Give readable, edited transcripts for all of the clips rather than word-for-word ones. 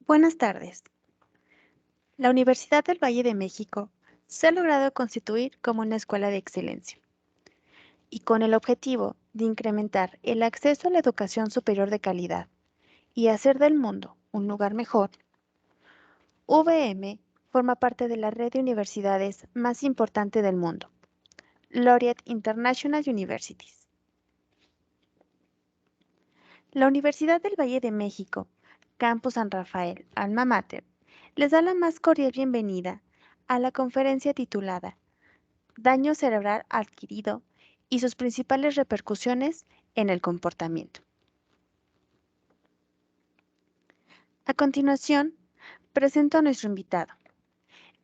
Buenas tardes. La Universidad del Valle de México se ha logrado constituir como una escuela de excelencia y con el objetivo de incrementar el acceso a la educación superior de calidad y hacer del mundo un lugar mejor. VM forma parte de la red de universidades más importante del mundo, Laureate International Universities. La Universidad del Valle de México, Campus San Rafael, Alma Mater, les da la más cordial bienvenida a la conferencia titulada Daño cerebral adquirido y sus principales repercusiones en el comportamiento. A continuación, presento a nuestro invitado,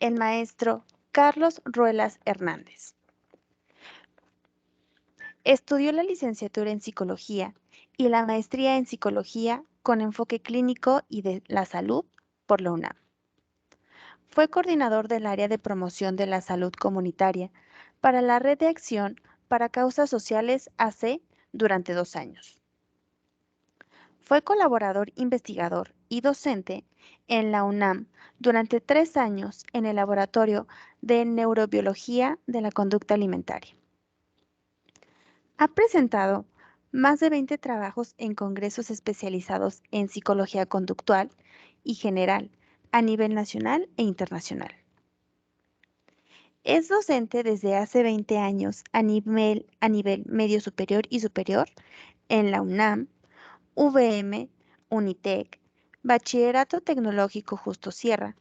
el maestro Carlos Ruelas Hernández. Estudió la licenciatura en Psicología y la maestría en Psicología con enfoque clínico y de la salud por la UNAM. Fue coordinador del área de promoción de la salud comunitaria para la Red de Acción para Causas Sociales AC durante 2 años. Fue colaborador investigador y docente en la UNAM durante 3 años en el Laboratorio de Neurobiología de la Conducta Alimentaria. Ha presentado más de 20 trabajos en congresos especializados en psicología conductual y general a nivel nacional e internacional. Es docente desde hace 20 años a nivel medio superior y superior en la UNAM, VM, Unitec, Bachillerato Tecnológico Justo Sierra,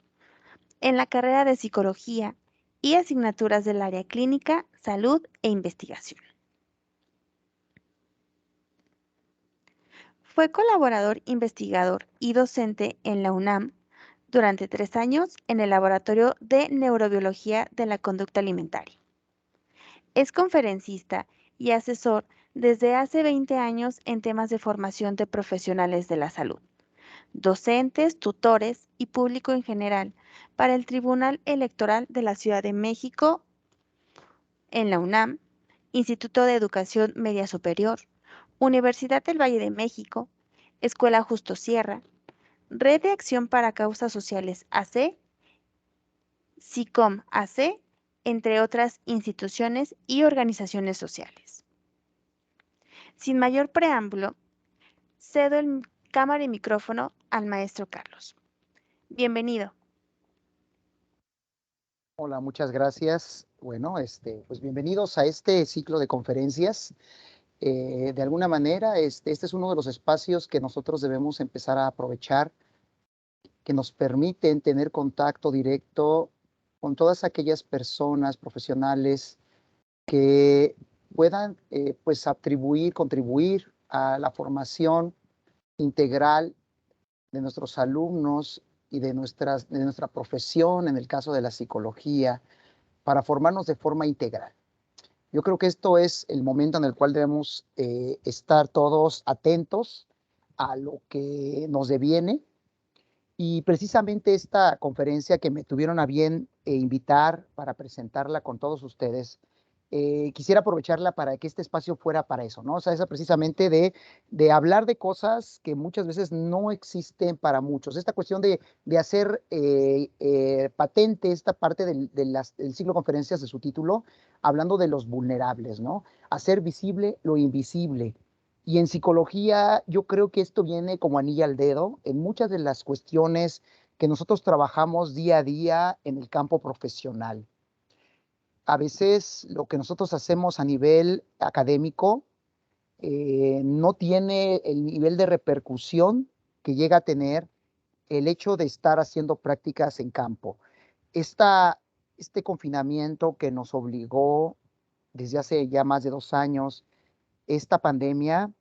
en la carrera de Psicología y asignaturas del área clínica, salud e investigación. Fue colaborador investigador y docente en la UNAM durante 3 años en el Laboratorio de Neurobiología de la Conducta Alimentaria. Es conferencista y asesor desde hace 20 años en temas de formación de profesionales de la salud, docentes, tutores y público en general para el Tribunal Electoral de la Ciudad de México en la UNAM, Instituto de Educación Media Superior, Universidad del Valle de México, Escuela Justo Sierra, Red de Acción para Causas Sociales AC, SICOM AC, entre otras instituciones y organizaciones sociales. Sin mayor preámbulo, cedo el cámara y micrófono al maestro Carlos. Bienvenido. Hola, muchas gracias. Bueno, pues bienvenidos a este ciclo de conferencias. De alguna manera, este es uno de los espacios que nosotros debemos empezar a aprovechar, que nos permiten tener contacto directo con todas aquellas personas profesionales que puedan pues contribuir a la formación integral de nuestros alumnos y de nuestra profesión, en el caso de la psicología, para formarnos de forma integral. Yo creo que esto es el momento en el cual debemos estar todos atentos a lo que nos deviene, y precisamente esta conferencia que me tuvieron a bien invitar para presentarla con todos ustedes, quisiera aprovecharla para que este espacio fuera para eso, ¿no? O sea, esa precisamente de hablar de cosas que muchas veces no existen para muchos. Esta cuestión de hacer patente esta parte del ciclo de conferencias de su título, hablando de los vulnerables, ¿no? Hacer visible lo invisible. Y en psicología yo creo que esto viene como anillo al dedo en muchas de las cuestiones que nosotros trabajamos día a día en el campo profesional. A veces lo que nosotros hacemos a nivel académico no tiene el nivel de repercusión que llega a tener el hecho de estar haciendo prácticas en campo. Este confinamiento que nos obligó desde hace ya más de 2 años, esta pandemia,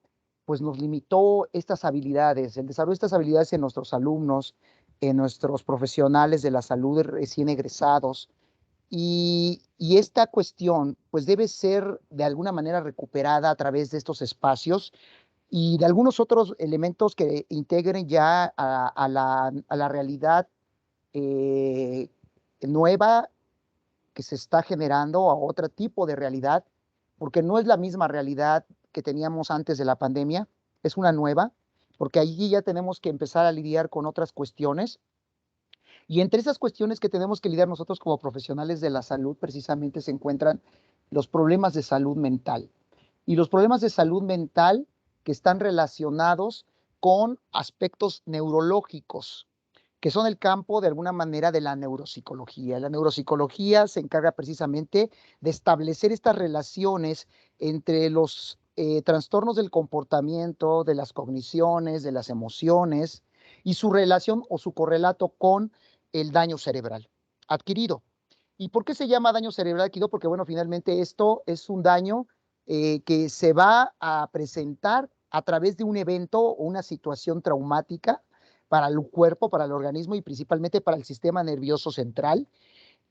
pues nos limitó estas habilidades, el desarrollo de estas habilidades en nuestros alumnos, en nuestros profesionales de la salud recién egresados. Y esta cuestión, pues debe ser de alguna manera recuperada a través de estos espacios y de algunos otros elementos que integren ya a la realidad eh, nueva que se está generando, a otro tipo de realidad, porque no es la misma realidad que teníamos antes de la pandemia, es una nueva, porque allí ya tenemos que empezar a lidiar con otras cuestiones. Y entre esas cuestiones que tenemos que lidiar nosotros como profesionales de la salud, precisamente se encuentran los problemas de salud mental. Y los problemas de salud mental que están relacionados con aspectos neurológicos, que son el campo de alguna manera de la neuropsicología. La neuropsicología se encarga precisamente de establecer estas relaciones entre los trastornos del comportamiento, de las cogniciones, de las emociones y su relación o su correlato con el daño cerebral adquirido. ¿Y por qué se llama daño cerebral adquirido? Porque, bueno, finalmente esto es un daño que se va a presentar a través de un evento o una situación traumática para el cuerpo, para el organismo y principalmente para el sistema nervioso central,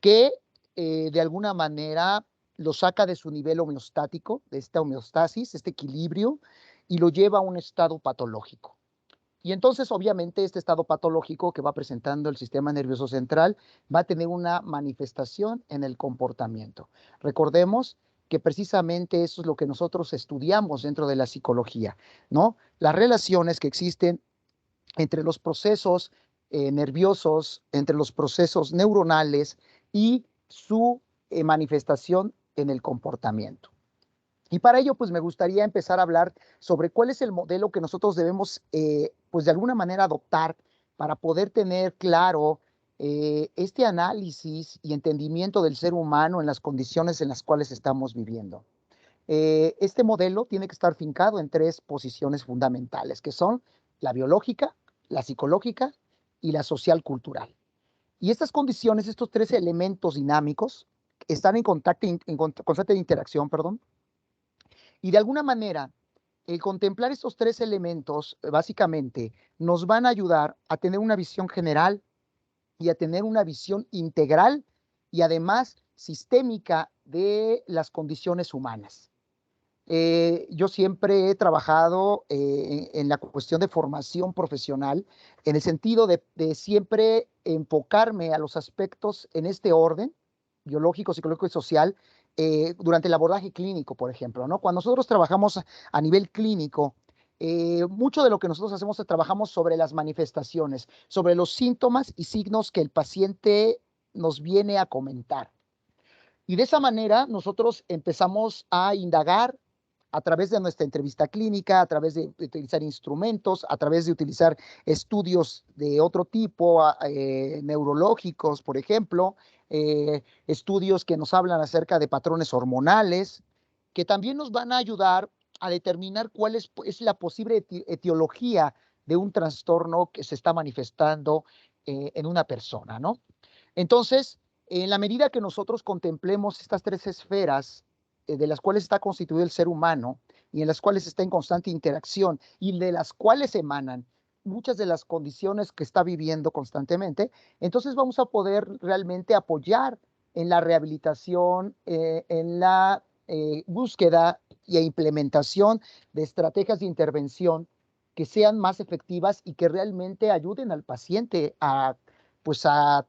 que de alguna manera lo saca de su nivel homeostático, de esta homeostasis, este equilibrio, y lo lleva a un estado patológico. Y entonces, obviamente, este estado patológico que va presentando el sistema nervioso central va a tener una manifestación en el comportamiento. Recordemos que precisamente eso es lo que nosotros estudiamos dentro de la psicología, ¿no? Las relaciones que existen entre los procesos nerviosos, entre los procesos neuronales y su manifestación en el comportamiento. Y para ello, pues me gustaría empezar a hablar sobre cuál es el modelo que nosotros debemos, pues de alguna manera adoptar para poder tener claro este análisis y entendimiento del ser humano en las condiciones en las cuales estamos viviendo. Este modelo tiene que estar fincado en tres posiciones fundamentales, que son la biológica, la psicológica y la social cultural. Y estas condiciones, estos tres elementos dinámicos, están en, en constante interacción, perdón, y de alguna manera, el contemplar estos tres elementos, básicamente, nos van a ayudar a tener una visión general y a tener una visión integral y además sistémica de las condiciones humanas. Yo siempre he trabajado en la cuestión de formación profesional, en el sentido de siempre enfocarme a los aspectos en este orden, biológico, psicológico y social, durante el abordaje clínico, por ejemplo, ¿no? Cuando nosotros trabajamos a nivel clínico, mucho de lo que nosotros hacemos es trabajamos sobre las manifestaciones, sobre los síntomas y signos que el paciente nos viene a comentar. Y de esa manera nosotros empezamos a indagar a través de nuestra entrevista clínica, a través de utilizar instrumentos, a través de utilizar estudios de otro tipo, neurológicos, por ejemplo, estudios que nos hablan acerca de patrones hormonales, que también nos van a ayudar a determinar cuál es la posible etiología de un trastorno que se está manifestando en una persona, ¿no? Entonces, en la medida que nosotros contemplemos estas tres esferas de las cuales está constituido el ser humano y en las cuales está en constante interacción y de las cuales emanan muchas de las condiciones que está viviendo constantemente, entonces vamos a poder realmente apoyar en la rehabilitación, en la búsqueda e implementación de estrategias de intervención que sean más efectivas y que realmente ayuden al paciente a, pues a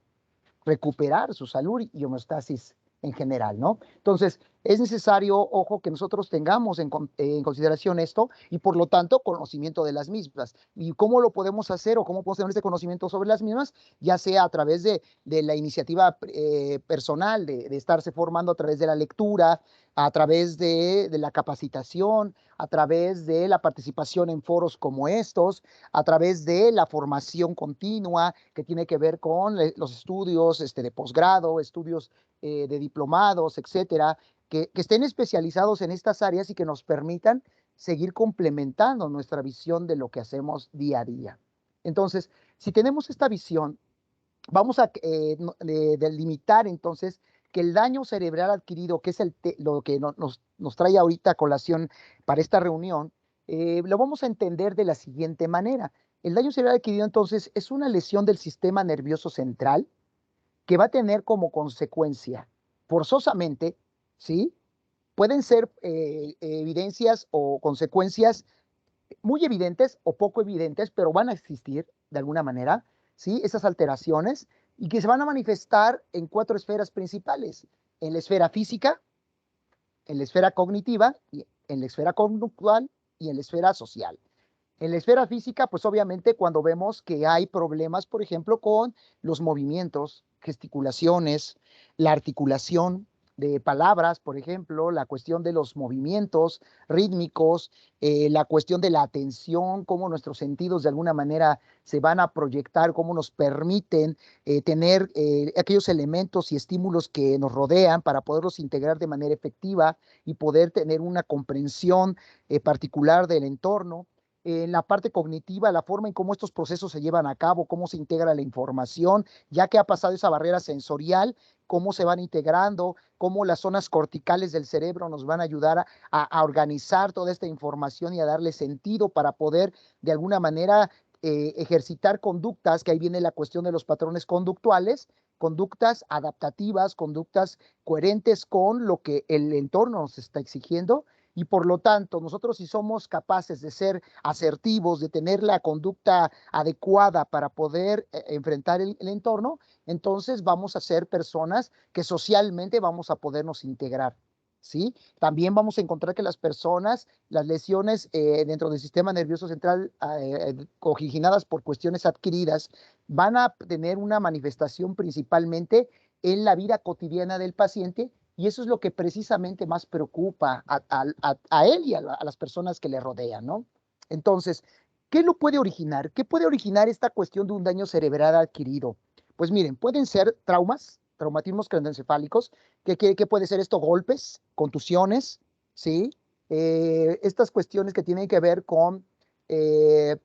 recuperar su salud y homeostasis en general, ¿no? Entonces, es necesario, ojo, que nosotros tengamos en consideración esto y por lo tanto conocimiento de las mismas. ¿Y cómo lo podemos hacer o cómo podemos tener este conocimiento sobre las mismas? Ya sea a través de la iniciativa personal, de estarse formando a través de la lectura, a través de la capacitación, a través de la participación en foros como estos, a través de la formación continua que tiene que ver con los estudios de posgrado, estudios de diplomados, etcétera, que estén especializados en estas áreas y que nos permitan seguir complementando nuestra visión de lo que hacemos día a día. Entonces, si tenemos esta visión, vamos a delimitar entonces que el daño cerebral adquirido, que es lo que nos trae ahorita a colación para esta reunión, lo vamos a entender de la siguiente manera. El daño cerebral adquirido entonces es una lesión del sistema nervioso central que va a tener como consecuencia, forzosamente, ¿sí? Pueden ser evidencias o consecuencias muy evidentes o poco evidentes, pero van a existir de alguna manera, ¿sí? Esas alteraciones y que se van a manifestar en 4 esferas principales: en la esfera física, en la esfera cognitiva, en la esfera conductual y en la esfera social. En la esfera física, pues obviamente cuando vemos que hay problemas, por ejemplo, con los movimientos, gesticulaciones, la articulación de palabras, por ejemplo, la cuestión de los movimientos rítmicos, la cuestión de la atención, cómo nuestros sentidos de alguna manera se van a proyectar, cómo nos permiten tener aquellos elementos y estímulos que nos rodean para poderlos integrar de manera efectiva y poder tener una comprensión particular del entorno. En la parte cognitiva, la forma en cómo estos procesos se llevan a cabo, cómo se integra la información, ya que ha pasado esa barrera sensorial, cómo se van integrando, cómo las zonas corticales del cerebro nos van a ayudar a organizar toda esta información y a darle sentido para poder de alguna manera ejercitar conductas, que ahí viene la cuestión de los patrones conductuales, conductas adaptativas, conductas coherentes con lo que el entorno nos está exigiendo. Y por lo tanto, nosotros si somos capaces de ser asertivos, de tener la conducta adecuada para poder enfrentar el entorno, entonces vamos a ser personas que socialmente vamos a podernos integrar. ¿Sí? También vamos a encontrar que las personas, las lesiones dentro del sistema nervioso central originadas por cuestiones adquiridas, van a tener una manifestación principalmente en la vida cotidiana del paciente, y eso es lo que precisamente más preocupa a él y a las personas que le rodean, ¿no? Entonces, ¿qué lo puede originar? ¿Qué puede originar esta cuestión de un daño cerebral adquirido? Pues miren, pueden ser traumas, traumatismos craneoencefálicos. ¿Qué puede ser esto? Golpes, contusiones, ¿sí? Estas cuestiones que tienen que ver con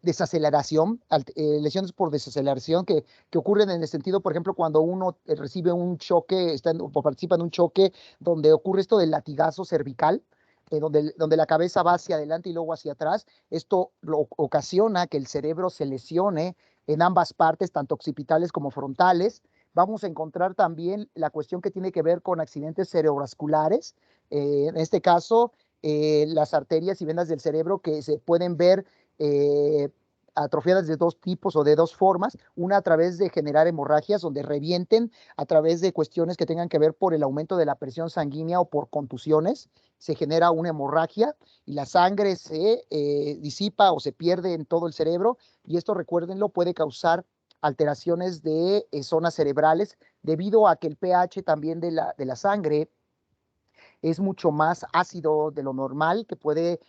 desaceleración, lesiones por desaceleración que ocurren en el sentido, por ejemplo, cuando uno recibe un choque, o participa en un choque donde ocurre esto del latigazo cervical, donde la cabeza va hacia adelante y luego hacia atrás. Esto ocasiona que el cerebro se lesione en ambas partes, tanto occipitales como frontales. Vamos a encontrar también la cuestión que tiene que ver con accidentes cerebrovasculares, en este caso, las arterias y venas del cerebro que se pueden ver eh, atrofiadas de dos tipos o de dos formas: una a través de generar hemorragias donde revienten a través de cuestiones que tengan que ver por el aumento de la presión sanguínea o por contusiones, se genera una hemorragia y la sangre se disipa o se pierde en todo el cerebro, y esto, recuérdenlo, puede causar alteraciones de zonas cerebrales debido a que el pH también de la sangre es mucho más ácido de lo normal que puede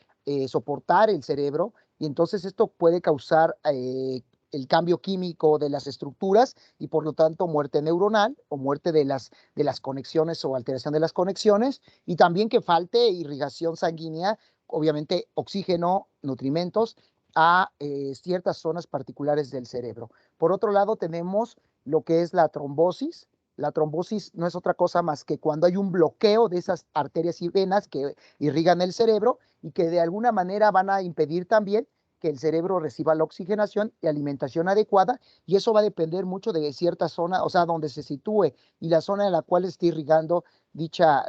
soportar el cerebro, y entonces esto puede causar el cambio químico de las estructuras y por lo tanto muerte neuronal o muerte de las conexiones o alteración de las conexiones, y también que falte irrigación sanguínea, obviamente oxígeno, nutrimentos a ciertas zonas particulares del cerebro. Por otro lado, tenemos lo que es la trombosis. La trombosis no es otra cosa más que cuando hay un bloqueo de esas arterias y venas que irrigan el cerebro y que de alguna manera van a impedir también que el cerebro reciba la oxigenación y alimentación adecuada, y eso va a depender mucho de cierta zona, o sea, donde se sitúe y la zona en la cual esté irrigando dicha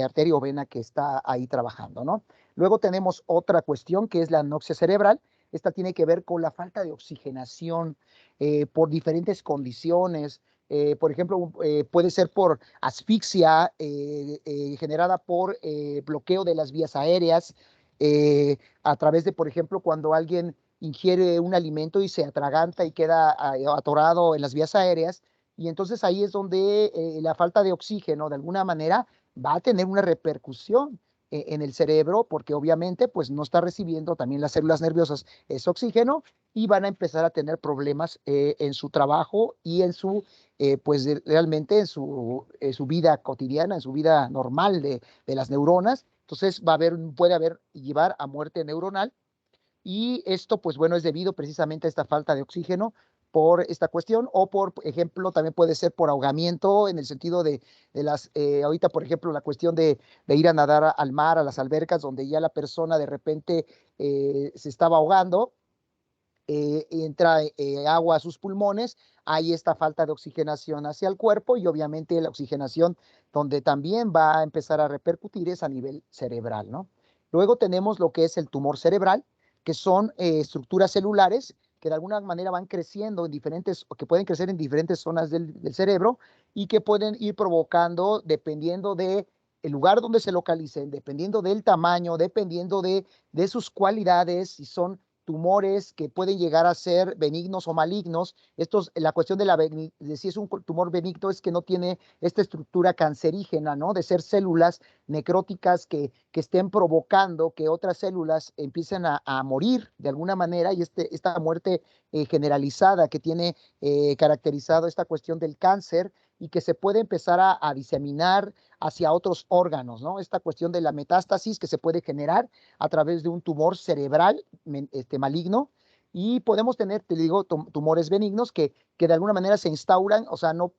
arteria o vena que está ahí trabajando, ¿no? Luego tenemos otra cuestión que es la anoxia cerebral. Esta tiene que ver con la falta de oxigenación por diferentes condiciones. Por ejemplo, puede ser por asfixia generada por bloqueo de las vías aéreas, a través de, por ejemplo, cuando alguien ingiere un alimento y se atraganta y queda atorado en las vías aéreas, y entonces ahí es donde la falta de oxígeno de alguna manera va a tener una repercusión en el cerebro, porque obviamente pues no está recibiendo también las células nerviosas ese oxígeno, y van a empezar a tener problemas en su trabajo y pues realmente en su vida cotidiana, en su vida normal de las neuronas. Entonces puede haber y llevar a muerte neuronal, y esto pues bueno es debido precisamente a esta falta de oxígeno por esta cuestión, o por ejemplo también puede ser por ahogamiento en el sentido ahorita por ejemplo la cuestión de ir a nadar al mar, a las albercas, donde ya la persona de repente se estaba ahogando, entra agua a sus pulmones, hay esta falta de oxigenación hacia el cuerpo y obviamente la oxigenación donde también va a empezar a repercutir es a nivel cerebral, ¿no? Luego tenemos lo que es el tumor cerebral, que son estructuras celulares que de alguna manera van creciendo en diferentes, o que pueden crecer en diferentes zonas del cerebro y que pueden ir provocando, dependiendo de el lugar donde se localicen, dependiendo del tamaño, dependiendo de sus cualidades, si son tumores que pueden llegar a ser benignos o malignos. La cuestión de si es un tumor benigno es que no tiene esta estructura cancerígena, ¿no? De ser células necróticas que estén provocando que otras células empiecen a morir de alguna manera y esta muerte generalizada que tiene caracterizado esta cuestión del cáncer y que se puede empezar a diseminar hacia otros órganos, ¿no? Esta cuestión de la metástasis que se puede generar a través de un tumor cerebral maligno y podemos tener, te digo, tumores benignos que de alguna manera se instauran, o sea, no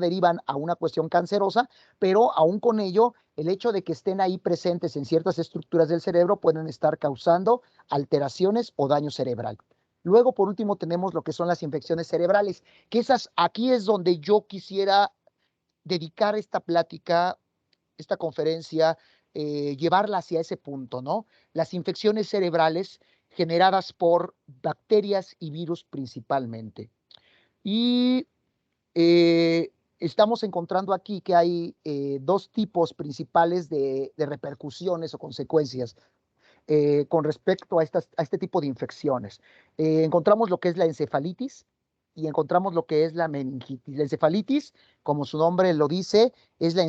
derivan a una cuestión cancerosa, pero aún con ello, el hecho de que estén ahí presentes en ciertas estructuras del cerebro pueden estar causando alteraciones o daño cerebral. Luego, por último, tenemos lo que son las infecciones cerebrales, que aquí es donde yo quisiera dedicar esta plática, esta conferencia, llevarla hacia ese punto, ¿no? Las infecciones cerebrales generadas por bacterias y virus principalmente. Y estamos encontrando aquí que hay dos tipos principales de repercusiones o consecuencias con respecto a este tipo de infecciones. Encontramos lo que es la encefalitis y encontramos lo que es la meningitis. La encefalitis, como su nombre lo dice, es la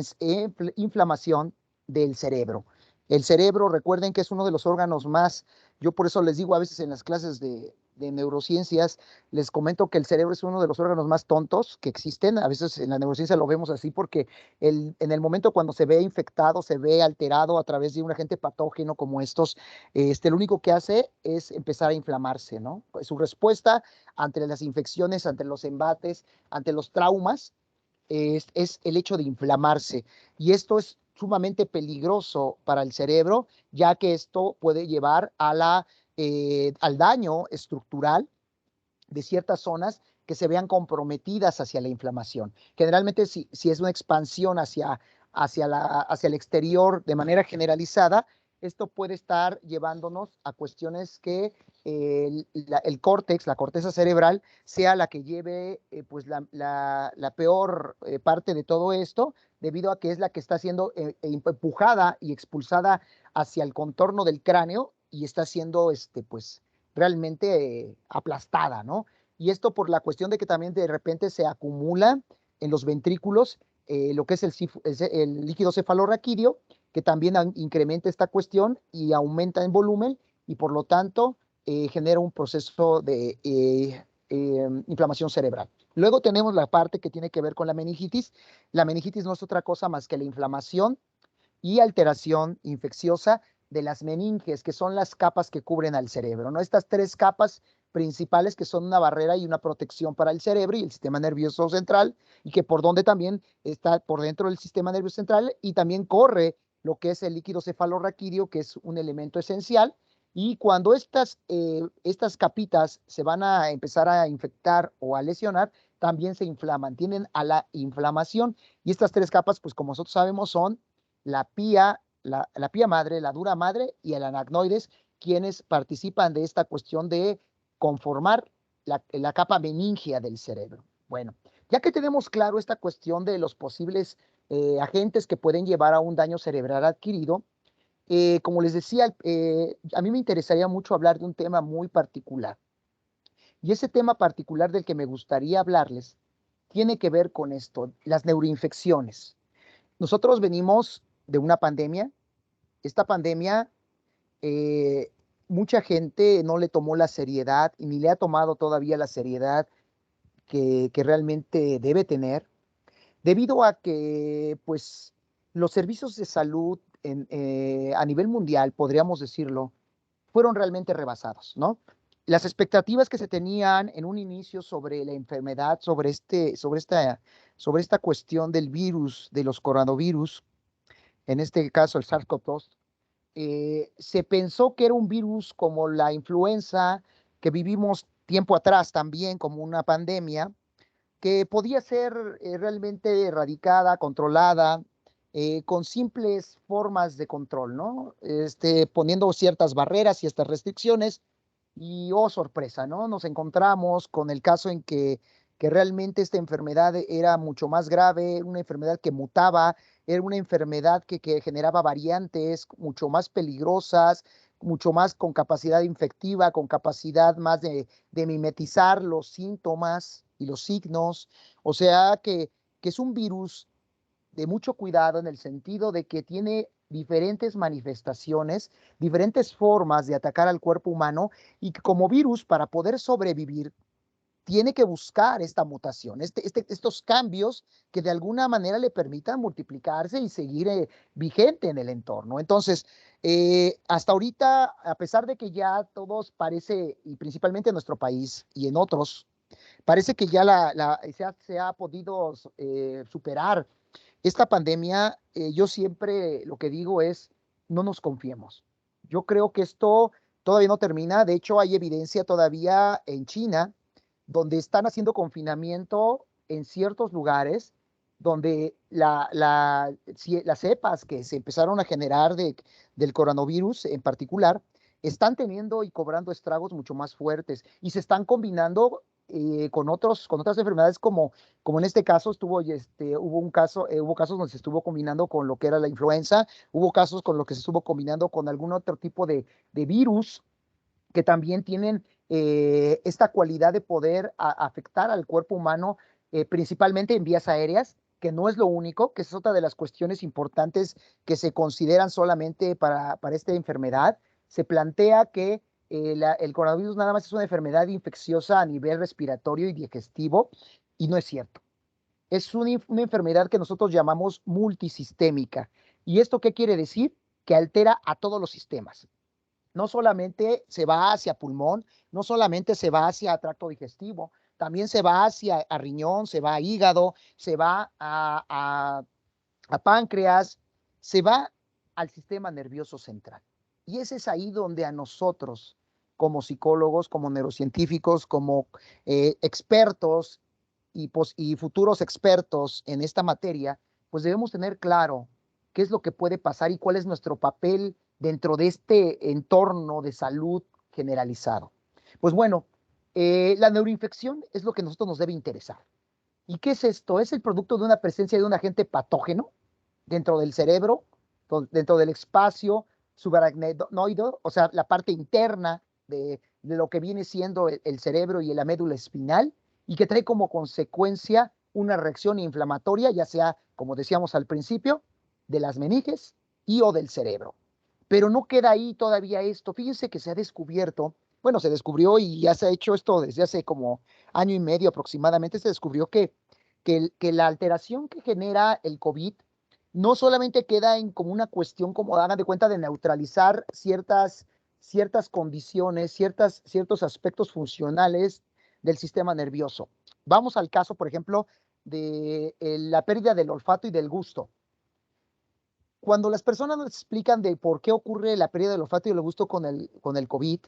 inflamación del cerebro. El cerebro, recuerden que es uno de los órganos más, yo por eso les digo a veces en las clases de neurociencias, les comento que el cerebro es uno de los órganos más tontos que existen. A veces en la neurociencia lo vemos así porque en el momento cuando se ve infectado, se ve alterado a través de un agente patógeno como estos, lo único que hace es empezar a inflamarse, ¿no? Su respuesta ante las infecciones, ante los embates, ante los traumas, es el hecho de inflamarse. Y esto es sumamente peligroso para el cerebro, ya que esto puede llevar al daño estructural de ciertas zonas que se vean comprometidas hacia la inflamación. Generalmente, si es una expansión hacia el exterior de manera generalizada, esto puede estar llevándonos a cuestiones que el córtex, la corteza cerebral, sea la que lleve pues la peor parte de todo esto, debido a que es la que está siendo empujada y expulsada hacia el contorno del cráneo y está siendo pues realmente aplastada, ¿no? Y esto por la cuestión de que también de repente se acumula en los ventrículos lo que es el líquido cefalorraquídeo, que también incrementa esta cuestión y aumenta en volumen y por lo tanto genera un proceso de inflamación cerebral. Luego tenemos la parte que tiene que ver con la meningitis. La meningitis no es otra cosa más que la inflamación y alteración infecciosa de las meninges, que son las capas que cubren al cerebro, ¿no? Estas tres capas principales que son una barrera y una protección para el cerebro y el sistema nervioso central, y que por donde también está por dentro del sistema nervioso central y también corre lo que es el líquido cefalorraquídeo, que es un elemento esencial. Y cuando estas capitas se van a empezar a infectar o a lesionar, también se inflaman, tienden a la inflamación. Y estas tres capas, pues como nosotros sabemos, son la pía, la pía madre, la dura madre y el anagnoides, quienes participan de esta cuestión de conformar la capa meningea del cerebro. Bueno, ya que tenemos claro esta cuestión de los posibles agentes que pueden llevar a un daño cerebral adquirido, como les decía, a mí me interesaría mucho hablar de un tema muy particular. Y ese tema particular del que me gustaría hablarles tiene que ver con esto, las neuroinfecciones. Nosotros venimos de una pandemia. Esta pandemia, eh, mucha gente no le tomó la seriedad y ni le ha tomado todavía la seriedad que realmente debe tener, debido a que, pues, los servicios de salud a nivel mundial, podríamos decirlo, fueron realmente rebasados, ¿no? Las expectativas que se tenían en un inicio sobre la enfermedad, sobre esta cuestión del virus, de los coronavirus, en este caso el SARS-CoV-2, se pensó que era un virus como la influenza, que vivimos tiempo atrás también como una pandemia, que podía ser realmente erradicada, controlada, con simples formas de control, ¿no? Poniendo ciertas barreras, ciertas restricciones, y oh, sorpresa, ¿no? Nos encontramos con el caso en que realmente esta enfermedad era mucho más grave, una enfermedad que mutaba, era una enfermedad que generaba variantes mucho más peligrosas, mucho más con capacidad infectiva, con capacidad más de mimetizar los síntomas y los signos. O sea que es un virus de mucho cuidado en el sentido de que tiene diferentes manifestaciones, diferentes formas de atacar al cuerpo humano y que como virus, para poder sobrevivir, tiene que buscar esta mutación, estos cambios que de alguna manera le permitan multiplicarse y seguir vigente en el entorno. Entonces, hasta ahorita, a pesar de que ya todos parece, y principalmente en nuestro país y en otros, parece que ya se ha podido superar esta pandemia. Yo siempre lo que digo es, no nos confiemos. Yo creo que esto todavía no termina. De hecho, hay evidencia todavía en China, donde están haciendo confinamiento en ciertos lugares, donde las cepas que se empezaron a generar del coronavirus en particular, están teniendo y cobrando estragos mucho más fuertes y se están combinando con otras enfermedades como en este caso hubo casos donde se estuvo combinando con lo que era la influenza, hubo casos con lo que se estuvo combinando con algún otro tipo de virus que también tienen esta cualidad de poder afectar al cuerpo humano, principalmente en vías aéreas, que no es lo único, que es otra de las cuestiones importantes que se consideran solamente para esta enfermedad. Se plantea que el coronavirus nada más es una enfermedad infecciosa a nivel respiratorio y digestivo, y no es cierto. Es una enfermedad que nosotros llamamos multisistémica. ¿Y esto qué quiere decir? Que altera a todos los sistemas. No solamente se va hacia pulmón, no solamente se va hacia tracto digestivo, también se va hacia riñón, se va a hígado, se va a páncreas, se va al sistema nervioso central. Y ese es ahí donde a nosotros, como psicólogos, como neurocientíficos, como expertos y futuros expertos en esta materia, pues debemos tener claro qué es lo que puede pasar y cuál es nuestro papel dentro de este entorno de salud generalizado. Pues bueno, la neuroinfección es lo que a nosotros nos debe interesar. ¿Y qué es esto? Es el producto de una presencia de un agente patógeno dentro del cerebro, dentro del espacio subaracnoide, o sea, la parte interna de lo que viene siendo el cerebro y la médula espinal, y que trae como consecuencia una reacción inflamatoria, ya sea, como decíamos al principio, de las meninges y o del cerebro. Pero no queda ahí todavía esto. Fíjense que se ha descubierto, bueno, se descubrió y ya se ha hecho esto desde hace como año y medio aproximadamente, se descubrió que la alteración que genera el COVID no solamente queda en como una cuestión, como hagan de cuenta, de neutralizar ciertas condiciones, ciertos aspectos funcionales del sistema nervioso. Vamos al caso, por ejemplo, de la pérdida del olfato y del gusto. Cuando las personas nos explican de por qué ocurre la pérdida del olfato y del gusto con el COVID,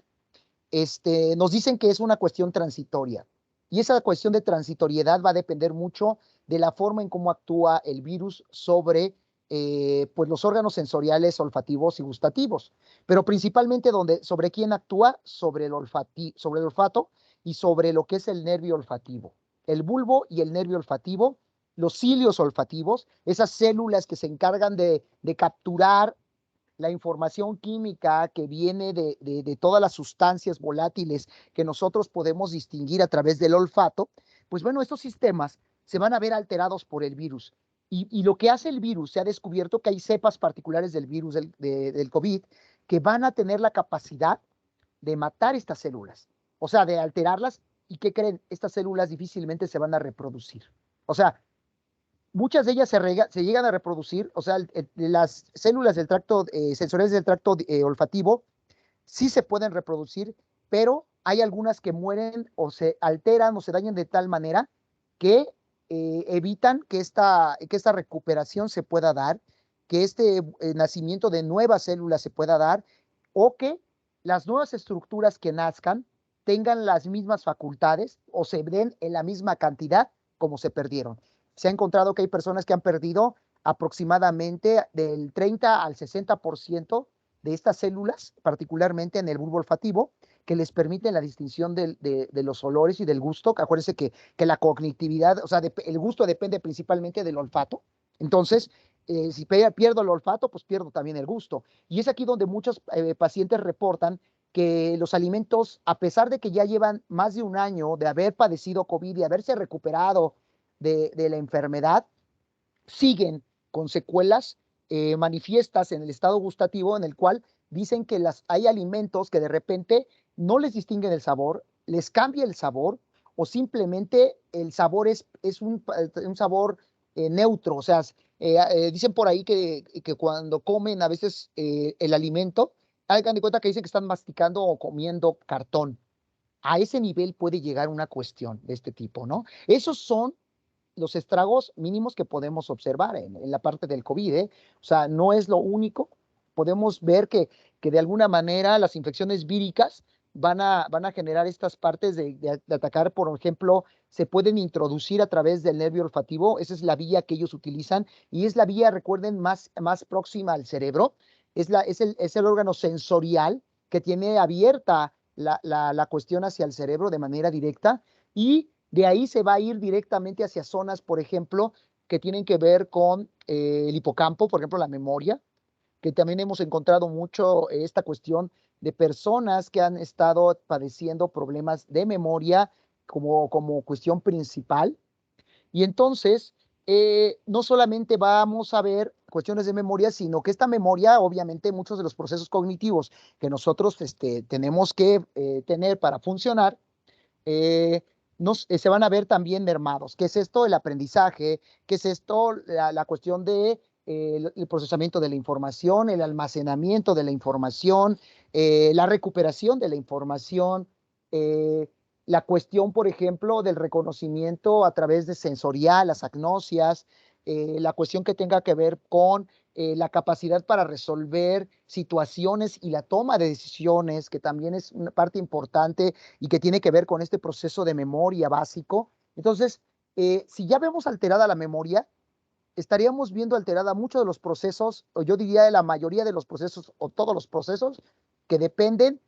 nos dicen que es una cuestión transitoria. Y esa cuestión de transitoriedad va a depender mucho de la forma en cómo actúa el virus sobre pues los órganos sensoriales, olfativos y gustativos. Pero principalmente sobre quién actúa, sobre el olfato y sobre lo que es el nervio olfativo. El bulbo y el nervio olfativo, los cilios olfativos, esas células que se encargan de capturar la información química que viene de todas las sustancias volátiles que nosotros podemos distinguir a través del olfato, pues bueno, estos sistemas se van a ver alterados por el virus. Y lo que hace el virus, se ha descubierto que hay cepas particulares del virus del COVID que van a tener la capacidad de matar estas células, o sea, de alterarlas. ¿Y qué creen? Estas células difícilmente se van a reproducir. O sea, muchas de ellas se llegan a reproducir, o sea, las células del tracto sensoriales del tracto olfativo sí se pueden reproducir, pero hay algunas que mueren o se alteran o se dañan de tal manera que evitan que esta recuperación se pueda dar, que este nacimiento de nuevas células se pueda dar, o que las nuevas estructuras que nazcan tengan las mismas facultades o se den en la misma cantidad como se perdieron. Se ha encontrado que hay personas que han perdido aproximadamente del 30 al 60% de estas células, particularmente en el bulbo olfativo, que les permiten la distinción de los olores y del gusto. Acuérdense que la cognitividad, o sea, el gusto depende principalmente del olfato. Entonces, si pierdo el olfato, pues pierdo también el gusto. Y es aquí donde muchos pacientes reportan que los alimentos, a pesar de que ya llevan más de un año de haber padecido COVID y haberse recuperado de la enfermedad, siguen con secuelas manifiestas en el estado gustativo, en el cual dicen que hay alimentos que de repente no les distinguen el sabor, les cambia el sabor, o simplemente el sabor es un sabor neutro. O sea, dicen por ahí que cuando comen a veces el alimento, hagan de cuenta que dicen que están masticando o comiendo cartón. A ese nivel puede llegar una cuestión de este tipo, ¿no? Esos son los estragos mínimos que podemos observar en la parte del COVID, ¿eh? O sea, no es lo único. Podemos ver que de alguna manera las infecciones víricas van a generar estas partes de atacar. Por ejemplo, se pueden introducir a través del nervio olfativo. Esa es la vía que ellos utilizan y es la vía, recuerden, más próxima al cerebro. Es el órgano sensorial que tiene abierta la cuestión hacia el cerebro de manera directa, y de ahí se va a ir directamente hacia zonas, por ejemplo, que tienen que ver con el hipocampo, por ejemplo, la memoria, que también hemos encontrado mucho esta cuestión de personas que han estado padeciendo problemas de memoria como cuestión principal. Y entonces, no solamente vamos a ver cuestiones de memoria, sino que esta memoria, obviamente, muchos de los procesos cognitivos que nosotros tenemos que tener para funcionar, se van a ver también mermados. ¿Qué es esto? El aprendizaje. ¿Qué es esto? La cuestión de el procesamiento de la información, el almacenamiento de la información, la recuperación de la información, eh, la cuestión, por ejemplo, del reconocimiento a través de sensorial, las agnosias, la cuestión que tenga que ver con la capacidad para resolver situaciones y la toma de decisiones, que también es una parte importante y que tiene que ver con este proceso de memoria básico. Entonces, si ya vemos alterada la memoria, estaríamos viendo alterada muchos de los procesos, o yo diría de la mayoría de los procesos, o todos los procesos que dependen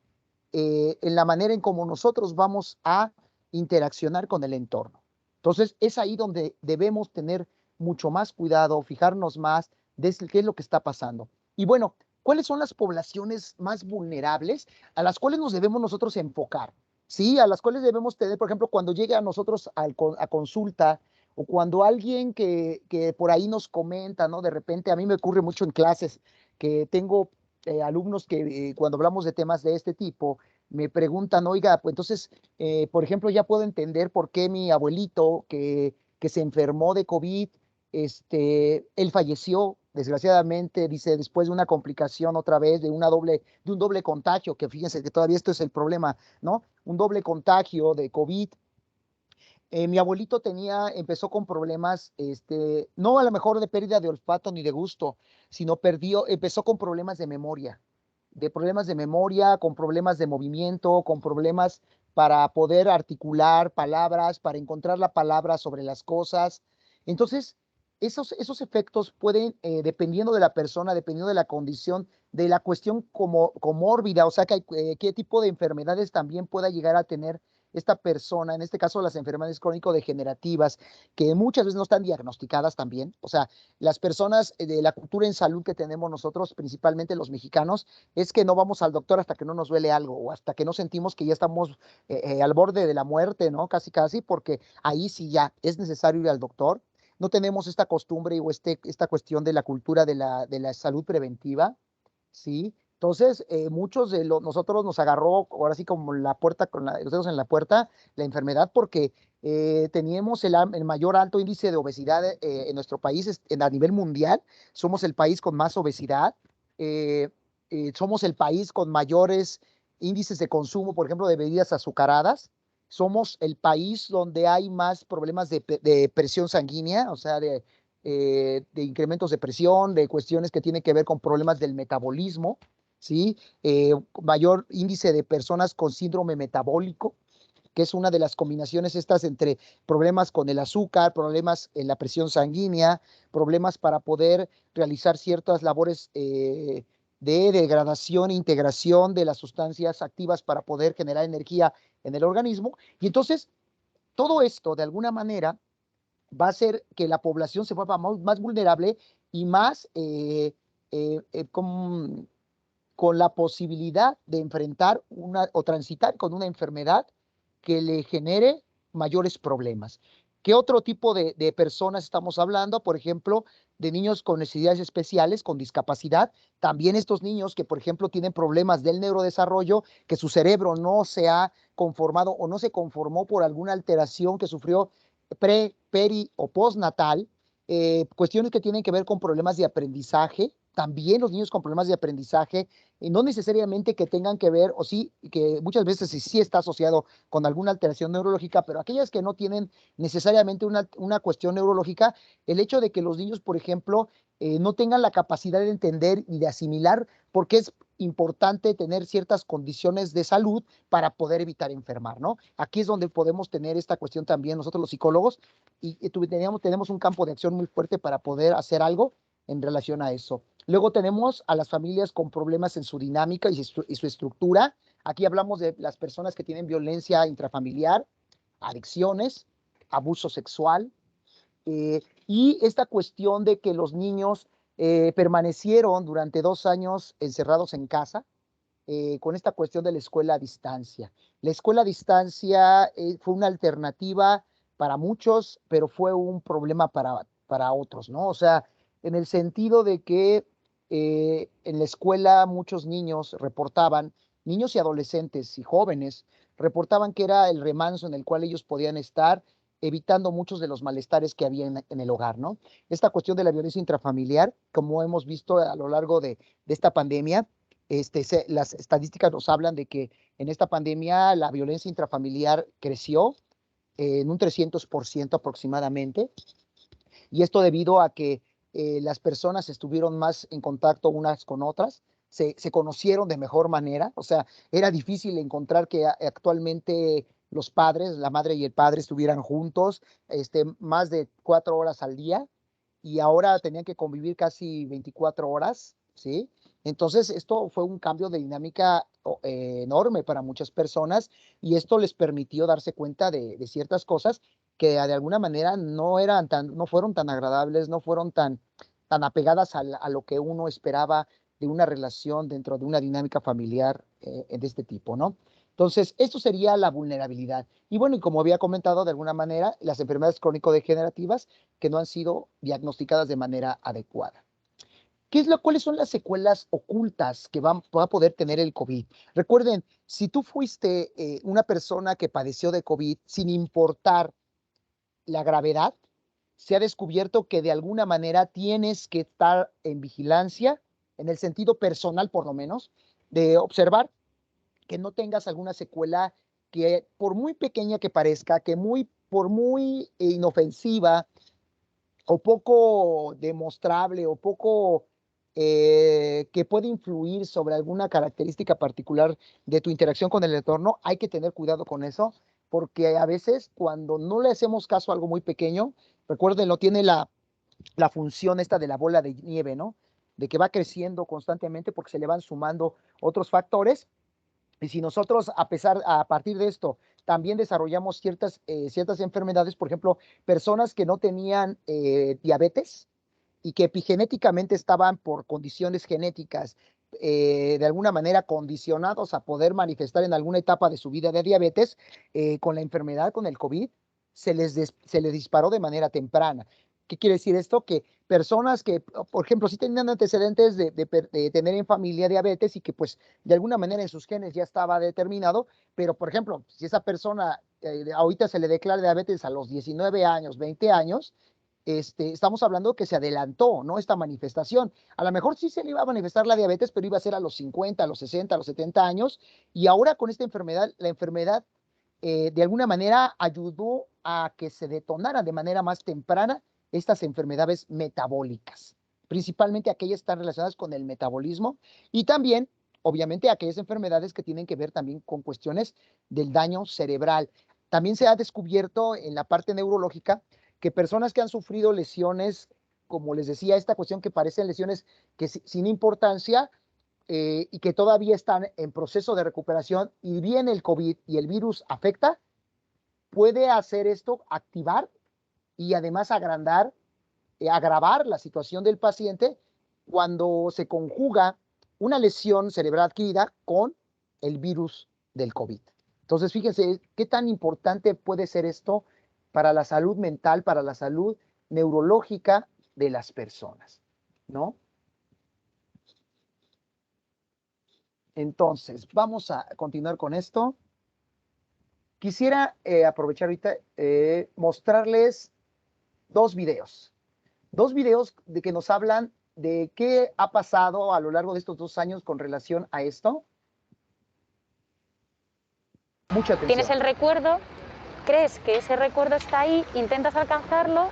en la manera en cómo nosotros vamos a interaccionar con el entorno. Entonces, es ahí donde debemos tener mucho más cuidado, fijarnos más de qué es lo que está pasando. Y bueno, ¿cuáles son las poblaciones más vulnerables a las cuales nos debemos nosotros enfocar? Sí, a las cuales debemos tener, por ejemplo, cuando llegue a nosotros a consulta, o cuando alguien que por ahí nos comenta, ¿no? De repente, a mí me ocurre mucho en clases que tengo alumnos que cuando hablamos de temas de este tipo, me preguntan, oiga, pues entonces, por ejemplo, ya puedo entender por qué mi abuelito que se enfermó de COVID, él falleció, desgraciadamente, dice, después de una complicación otra vez, de un doble contagio, que fíjense que todavía esto es el problema, ¿no? Un doble contagio de COVID. Mi abuelito empezó con problemas, no a lo mejor de pérdida de olfato ni de gusto, sino empezó con problemas de memoria, con problemas de movimiento, con problemas para poder articular palabras, para encontrar la palabra sobre las cosas. Entonces, esos efectos pueden, dependiendo de la persona, dependiendo de la condición, de la cuestión comórbida, o sea, qué tipo de enfermedades también pueda llegar a tener esta persona, en este caso las enfermedades crónico-degenerativas, que muchas veces no están diagnosticadas también. O sea, las personas de la cultura en salud que tenemos nosotros, principalmente los mexicanos, es que no vamos al doctor hasta que no nos duele algo, o hasta que no sentimos que ya estamos al borde de la muerte, ¿no? Casi, casi, porque ahí sí ya es necesario ir al doctor. No tenemos esta costumbre o esta cuestión de la cultura de la salud preventiva, ¿sí? Entonces, muchos de nosotros nos agarró ahora sí como la puerta, con los dedos en la puerta, la enfermedad, porque teníamos el mayor alto índice de obesidad en nuestro país, a nivel mundial. Somos el país con más obesidad, eh, somos el país con mayores índices de consumo, por ejemplo, de bebidas azucaradas. Somos el país donde hay más problemas de presión sanguínea, o sea, de incrementos de presión, de cuestiones que tienen que ver con problemas del metabolismo, ¿sí? Mayor índice de personas con síndrome metabólico, que es una de las combinaciones estas entre problemas con el azúcar, problemas en la presión sanguínea, problemas para poder realizar ciertas labores de degradación e integración de las sustancias activas para poder generar energía en el organismo. Y entonces, todo esto, de alguna manera, va a hacer que la población se vuelva más vulnerable y más con la posibilidad de enfrentar una o transitar con una enfermedad que le genere mayores problemas. ¿Qué otro tipo de personas estamos hablando? Por ejemplo, de niños con necesidades especiales, con discapacidad. También estos niños que, por ejemplo, tienen problemas del neurodesarrollo, que su cerebro no se ha conformado o no se conformó por alguna alteración que sufrió peri o postnatal, cuestiones que tienen que ver con problemas de aprendizaje. También los niños con problemas de aprendizaje, y no necesariamente que tengan que ver, o sí, que muchas veces sí está asociado con alguna alteración neurológica, pero aquellas que no tienen necesariamente una cuestión neurológica, el hecho de que los niños, por ejemplo, no tengan la capacidad de entender y de asimilar por qué es importante tener ciertas condiciones de salud para poder evitar enfermar, ¿no? Aquí es donde podemos tener esta cuestión también nosotros los psicólogos y tenemos un campo de acción muy fuerte para poder hacer algo en relación a eso. Luego tenemos a las familias con problemas en su dinámica y su estructura. Aquí hablamos de las personas que tienen violencia intrafamiliar, adicciones, abuso sexual, y esta cuestión de que los niños permanecieron durante 2 años encerrados en casa, con esta cuestión de la escuela a distancia. La escuela a distancia fue una alternativa para muchos, pero fue un problema para otros, ¿no? O sea, en el sentido de que en la escuela muchos niños reportaban, niños y adolescentes y jóvenes, reportaban que era el remanso en el cual ellos podían estar, evitando muchos de los malestares que había en el hogar, ¿no? Esta cuestión de la violencia intrafamiliar, como hemos visto a lo largo de esta pandemia, las estadísticas nos hablan de que en esta pandemia la violencia intrafamiliar creció en un 300% aproximadamente, y esto debido a que las personas estuvieron más en contacto unas con otras, se conocieron de mejor manera, o sea, era difícil encontrar que actualmente los padres, la madre y el padre estuvieran juntos más de 4 horas al día, y ahora tenían que convivir casi 24 horas, ¿sí? Entonces, esto fue un cambio de dinámica enorme para muchas personas, y esto les permitió darse cuenta de ciertas cosas que de alguna manera no fueron tan agradables, no fueron tan apegadas a lo que uno esperaba de una relación dentro de una dinámica familiar de este tipo, ¿no? Entonces, esto sería la vulnerabilidad. Y bueno, y como había comentado, de alguna manera, las enfermedades crónico-degenerativas que no han sido diagnosticadas de manera adecuada. ¿Cuáles son las secuelas ocultas que va a poder tener el COVID? Recuerden, si tú fuiste una persona que padeció de COVID, sin importar la gravedad, se ha descubierto que de alguna manera tienes que estar en vigilancia, en el sentido personal por lo menos, de observar que no tengas alguna secuela que por muy pequeña que parezca, por muy inofensiva o poco demostrable o poco que puede influir sobre alguna característica particular de tu interacción con el entorno, hay que tener cuidado con eso, porque a veces cuando no le hacemos caso a algo muy pequeño, recuérdenlo, tiene la función esta de la bola de nieve, ¿no? De que va creciendo constantemente porque se le van sumando otros factores. Y si nosotros, a partir de esto, también desarrollamos ciertas enfermedades, por ejemplo, personas que no tenían diabetes y que epigenéticamente estaban por condiciones genéticas de alguna manera condicionados a poder manifestar en alguna etapa de su vida de diabetes, con la enfermedad, con el COVID, se les disparó de manera temprana. ¿Qué quiere decir esto? Que personas que, por ejemplo, sí tenían antecedentes de tener en familia diabetes y que pues de alguna manera en sus genes ya estaba determinado, pero por ejemplo, si esa persona ahorita se le declara diabetes a los 19 años, 20 años, estamos hablando que se adelantó, ¿no? Esta manifestación. A lo mejor sí se le iba a manifestar la diabetes, pero iba a ser a los 50, a los 60, a los 70 años, y ahora con esta enfermedad, la enfermedad de alguna manera ayudó a que se detonaran de manera más temprana estas enfermedades metabólicas, principalmente aquellas que están relacionadas con el metabolismo, y también obviamente aquellas enfermedades que tienen que ver también con cuestiones del daño cerebral. También se ha descubierto en la parte neurológica que personas que han sufrido lesiones, como les decía, esta cuestión que parecen lesiones que sin importancia y que todavía están en proceso de recuperación y viene el COVID y el virus afecta, puede hacer esto, activar y además agravar la situación del paciente cuando se conjuga una lesión cerebral adquirida con el virus del COVID. Entonces, fíjense qué tan importante puede ser esto para la salud mental, para la salud neurológica de las personas, ¿no? Entonces, vamos a continuar con esto. Quisiera aprovechar ahorita mostrarles dos videos de que nos hablan de qué ha pasado a lo largo de estos 2 años con relación a esto. Mucha atención. Tienes el recuerdo, crees que ese recuerdo está ahí, intentas alcanzarlo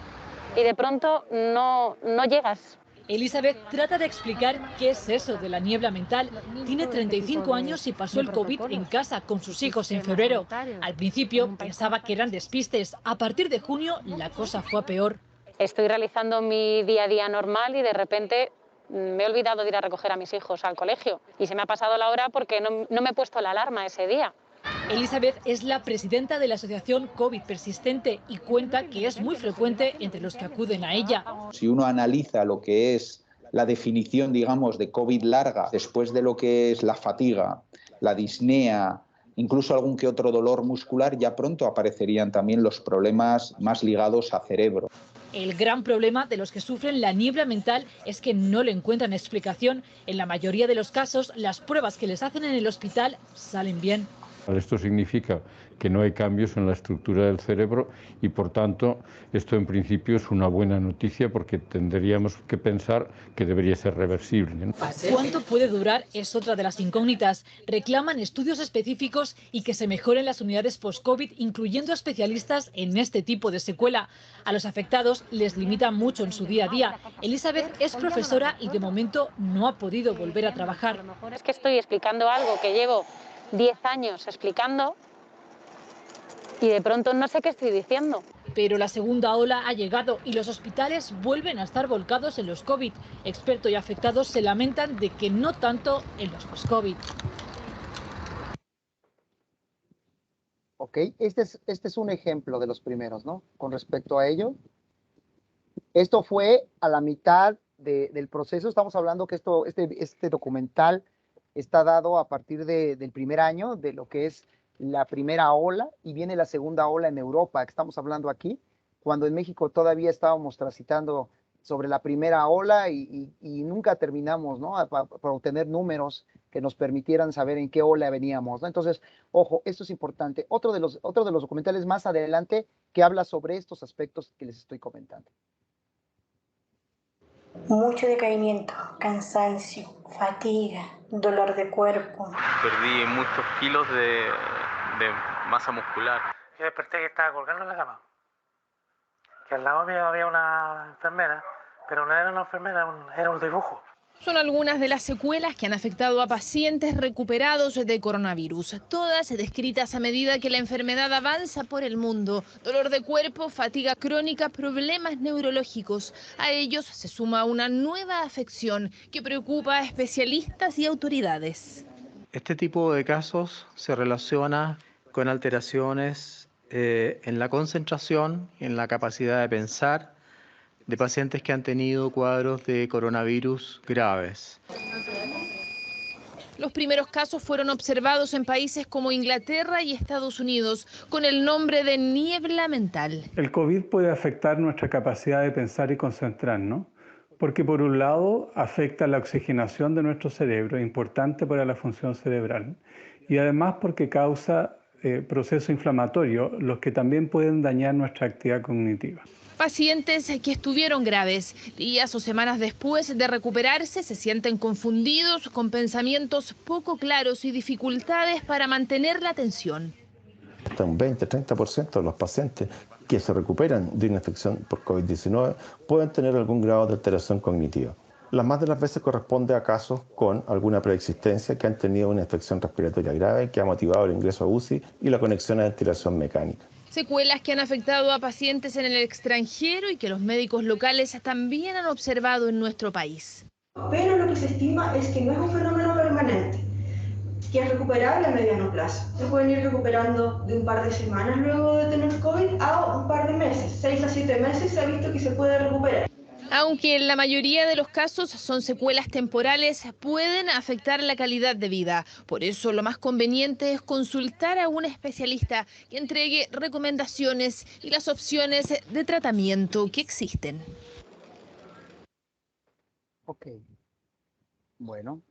y de pronto no llegas. Elizabeth trata de explicar qué es eso de la niebla mental. Tiene 35 años y pasó el COVID en casa con sus hijos en febrero. Al principio pensaba que eran despistes. A partir de junio la cosa fue a peor. Estoy realizando mi día a día normal y de repente me he olvidado de ir a recoger a mis hijos al colegio. Y se me ha pasado la hora porque no me he puesto la alarma ese día. Elizabeth es la presidenta de la asociación COVID Persistente y cuenta que es muy frecuente entre los que acuden a ella. Si uno analiza lo que es la definición, digamos, de COVID larga, después de lo que es la fatiga, la disnea, incluso algún que otro dolor muscular, ya pronto aparecerían también los problemas más ligados a cerebro. El gran problema de los que sufren la niebla mental es que no le encuentran explicación. En la mayoría de los casos, las pruebas que les hacen en el hospital salen bien. Esto significa que no hay cambios en la estructura del cerebro y, por tanto, esto en principio es una buena noticia porque tendríamos que pensar que debería ser reversible, ¿no? ¿Cuánto puede durar? Es otra de las incógnitas. Reclaman estudios específicos y que se mejoren las unidades post-COVID, incluyendo especialistas en este tipo de secuela. A los afectados les limita mucho en su día a día. Elizabeth es profesora y de momento no ha podido volver a trabajar. Es que estoy explicando algo que llevo 10 años explicando y de pronto no sé qué estoy diciendo. Pero la segunda ola ha llegado y los hospitales vuelven a estar volcados en los COVID. Expertos y afectados se lamentan de que no tanto en los post-COVID. Ok, este es un ejemplo de los primeros, ¿no? Con respecto a ello. Esto fue a la mitad del proceso. Estamos hablando que este documental está dado a partir del primer año de lo que es la primera ola y viene la segunda ola en Europa, que estamos hablando aquí, cuando en México todavía estábamos transitando sobre la primera ola y nunca terminamos, ¿no? Para obtener números que nos permitieran saber en qué ola veníamos, ¿no? Entonces, ojo, esto es importante. Otro de los documentales más adelante que habla sobre estos aspectos que les estoy comentando. Mucho decaimiento, cansancio, fatiga, dolor de cuerpo. Perdí muchos kilos de masa muscular. Yo desperté que estaba colgando en la cama. Que al lado mío había una enfermera, pero no era una enfermera, era un dibujo. Son algunas de las secuelas que han afectado a pacientes recuperados de coronavirus, todas descritas a medida que la enfermedad avanza por el mundo. Dolor de cuerpo, fatiga crónica, problemas neurológicos. A ellos se suma una nueva afección que preocupa a especialistas y autoridades. Este tipo de casos se relaciona con alteraciones en la concentración y en la capacidad de pensar de pacientes que han tenido cuadros de coronavirus graves. Los primeros casos fueron observados en países como Inglaterra y Estados Unidos con el nombre de niebla mental. El COVID puede afectar nuestra capacidad de pensar y concentrarnos, porque por un lado afecta la oxigenación de nuestro cerebro, importante para la función cerebral, y además porque causa procesos inflamatorios, los que también pueden dañar nuestra actividad cognitiva. Pacientes que estuvieron graves, días o semanas después de recuperarse, se sienten confundidos, con pensamientos poco claros y dificultades para mantener la atención. Hasta un 20-30% de los pacientes que se recuperan de una infección por COVID-19 pueden tener algún grado de alteración cognitiva. La más de las veces corresponde a casos con alguna preexistencia que han tenido una infección respiratoria grave que ha motivado el ingreso a UCI y la conexión a ventilación mecánica. Secuelas que han afectado a pacientes en el extranjero y que los médicos locales también han observado en nuestro país. Pero lo que se estima es que no es un fenómeno permanente, que es recuperable a mediano plazo. Se pueden ir recuperando de un par de semanas luego de tener COVID a un par de meses. 6 a 7 meses se ha visto que se puede recuperar. Aunque en la mayoría de los casos son secuelas temporales, pueden afectar la calidad de vida. Por eso lo más conveniente es consultar a un especialista que entregue recomendaciones y las opciones de tratamiento que existen. Ok, bueno.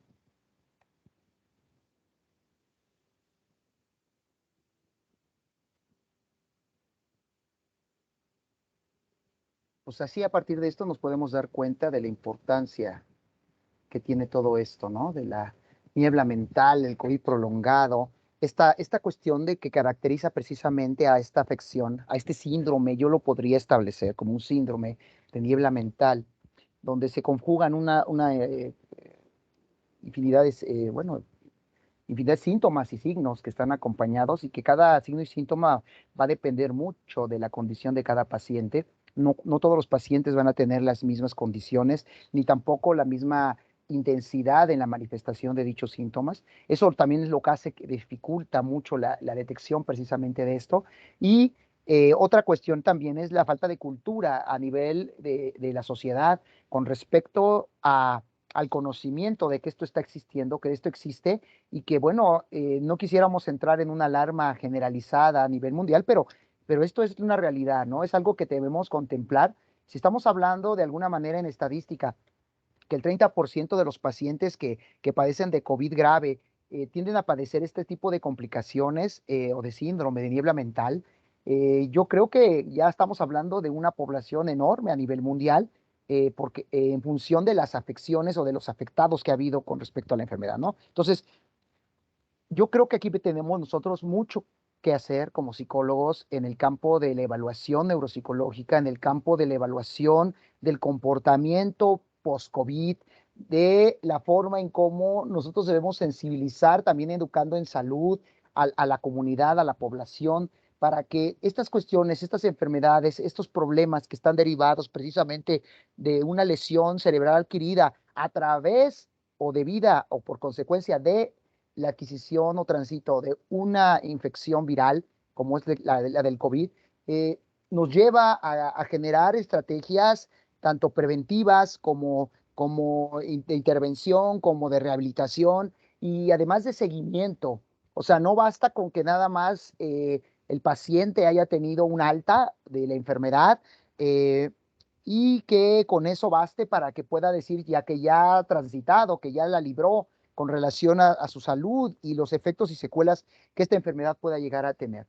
Pues así a partir de esto nos podemos dar cuenta de la importancia que tiene todo esto, ¿no? De la niebla mental, el COVID prolongado, esta cuestión de que caracteriza precisamente a esta afección, a este síndrome, yo lo podría establecer como un síndrome de niebla mental, donde se conjugan una infinidad de síntomas y signos que están acompañados y que cada signo y síntoma va a depender mucho de la condición de cada paciente. No todos los pacientes van a tener las mismas condiciones, ni tampoco la misma intensidad en la manifestación de dichos síntomas. Eso también es lo que hace que dificulta mucho la detección precisamente de esto. Y otra cuestión también es la falta de cultura a nivel de la sociedad con respecto al conocimiento de que esto está existiendo, que esto existe y que, bueno, no quisiéramos entrar en una alarma generalizada a nivel mundial, pero esto es una realidad, ¿no? Es algo que debemos contemplar. Si estamos hablando de alguna manera en estadística, que el 30% de los pacientes que padecen de COVID grave tienden a padecer este tipo de complicaciones o de síndrome de niebla mental, yo creo que ya estamos hablando de una población enorme a nivel mundial, porque en función de las afecciones o de los afectados que ha habido con respecto a la enfermedad, ¿no? Entonces, yo creo que aquí tenemos nosotros mucho que hacer como psicólogos en el campo de la evaluación neuropsicológica, en el campo de la evaluación del comportamiento post-COVID, de la forma en cómo nosotros debemos sensibilizar, también educando en salud a la comunidad, a la población, para que estas cuestiones, estas enfermedades, estos problemas que están derivados precisamente de una lesión cerebral adquirida a través o debida o por consecuencia de la adquisición o tránsito de una infección viral, como es la del COVID, nos lleva a generar estrategias tanto preventivas como de intervención, como de rehabilitación y además de seguimiento. O sea, no basta con que nada más el paciente haya tenido un alta de la enfermedad y que con eso baste para que pueda decir ya que ya ha transitado, que ya la libró con relación a su salud y los efectos y secuelas que esta enfermedad pueda llegar a tener.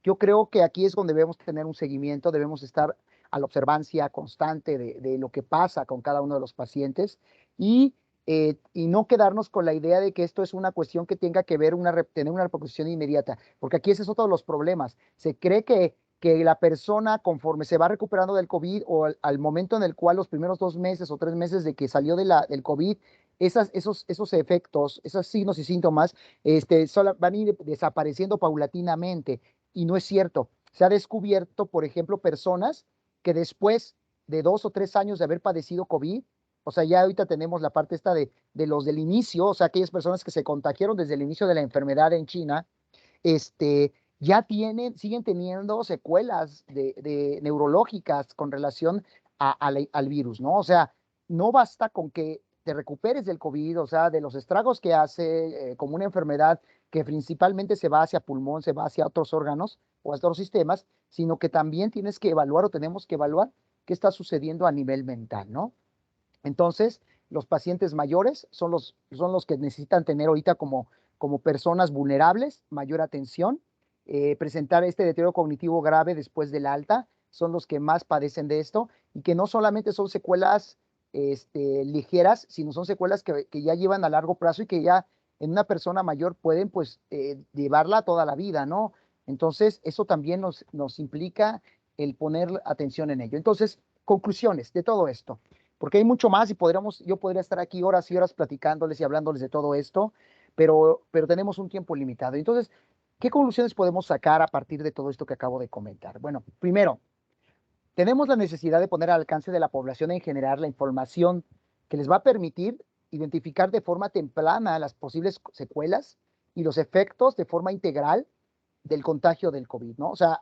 Yo creo que aquí es donde debemos tener un seguimiento, debemos estar a la observancia constante de lo que pasa con cada uno de los pacientes y no quedarnos con la idea de que esto es una cuestión que tenga que ver, tener una repercusión inmediata, porque aquí ese es otro de los problemas. Se cree que la persona, conforme se va recuperando del COVID o al momento en el cual los primeros 2 meses o 3 meses de que salió del COVID, esos efectos, esos signos y síntomas van a ir desapareciendo paulatinamente. Y no es cierto. Se ha descubierto, por ejemplo, personas que después de 2 o 3 años de haber padecido COVID, o sea, ya ahorita tenemos la parte esta de los del inicio, o sea, aquellas personas que se contagiaron desde el inicio de la enfermedad en China, ya siguen teniendo secuelas neurológicas con relación al virus, ¿no? O sea, no basta con que te recuperes del COVID, o sea, de los estragos que hace como una enfermedad que principalmente se va hacia pulmón, se va hacia otros órganos o hacia otros sistemas, sino que también tienes que evaluar o tenemos que evaluar qué está sucediendo a nivel mental, ¿no? Entonces, los pacientes mayores son los que necesitan tener ahorita como personas vulnerables, mayor atención, presentar este deterioro cognitivo grave después del alta, son los que más padecen de esto y que no solamente son secuelas ligeras, sino son secuelas que ya llevan a largo plazo y que ya en una persona mayor pueden pues llevarla toda la vida, ¿no? Entonces, eso también nos implica el poner atención en ello. Entonces, conclusiones de todo esto. porque hay mucho más y yo podría estar aquí horas y horas platicándoles y hablándoles de todo esto, pero tenemos un tiempo limitado. Entonces, ¿qué conclusiones podemos sacar a partir de todo esto que acabo de comentar? Bueno, primero, tenemos la necesidad de poner al alcance de la población en general la información que les va a permitir identificar de forma temprana las posibles secuelas y los efectos de forma integral del contagio del COVID, ¿no? O sea,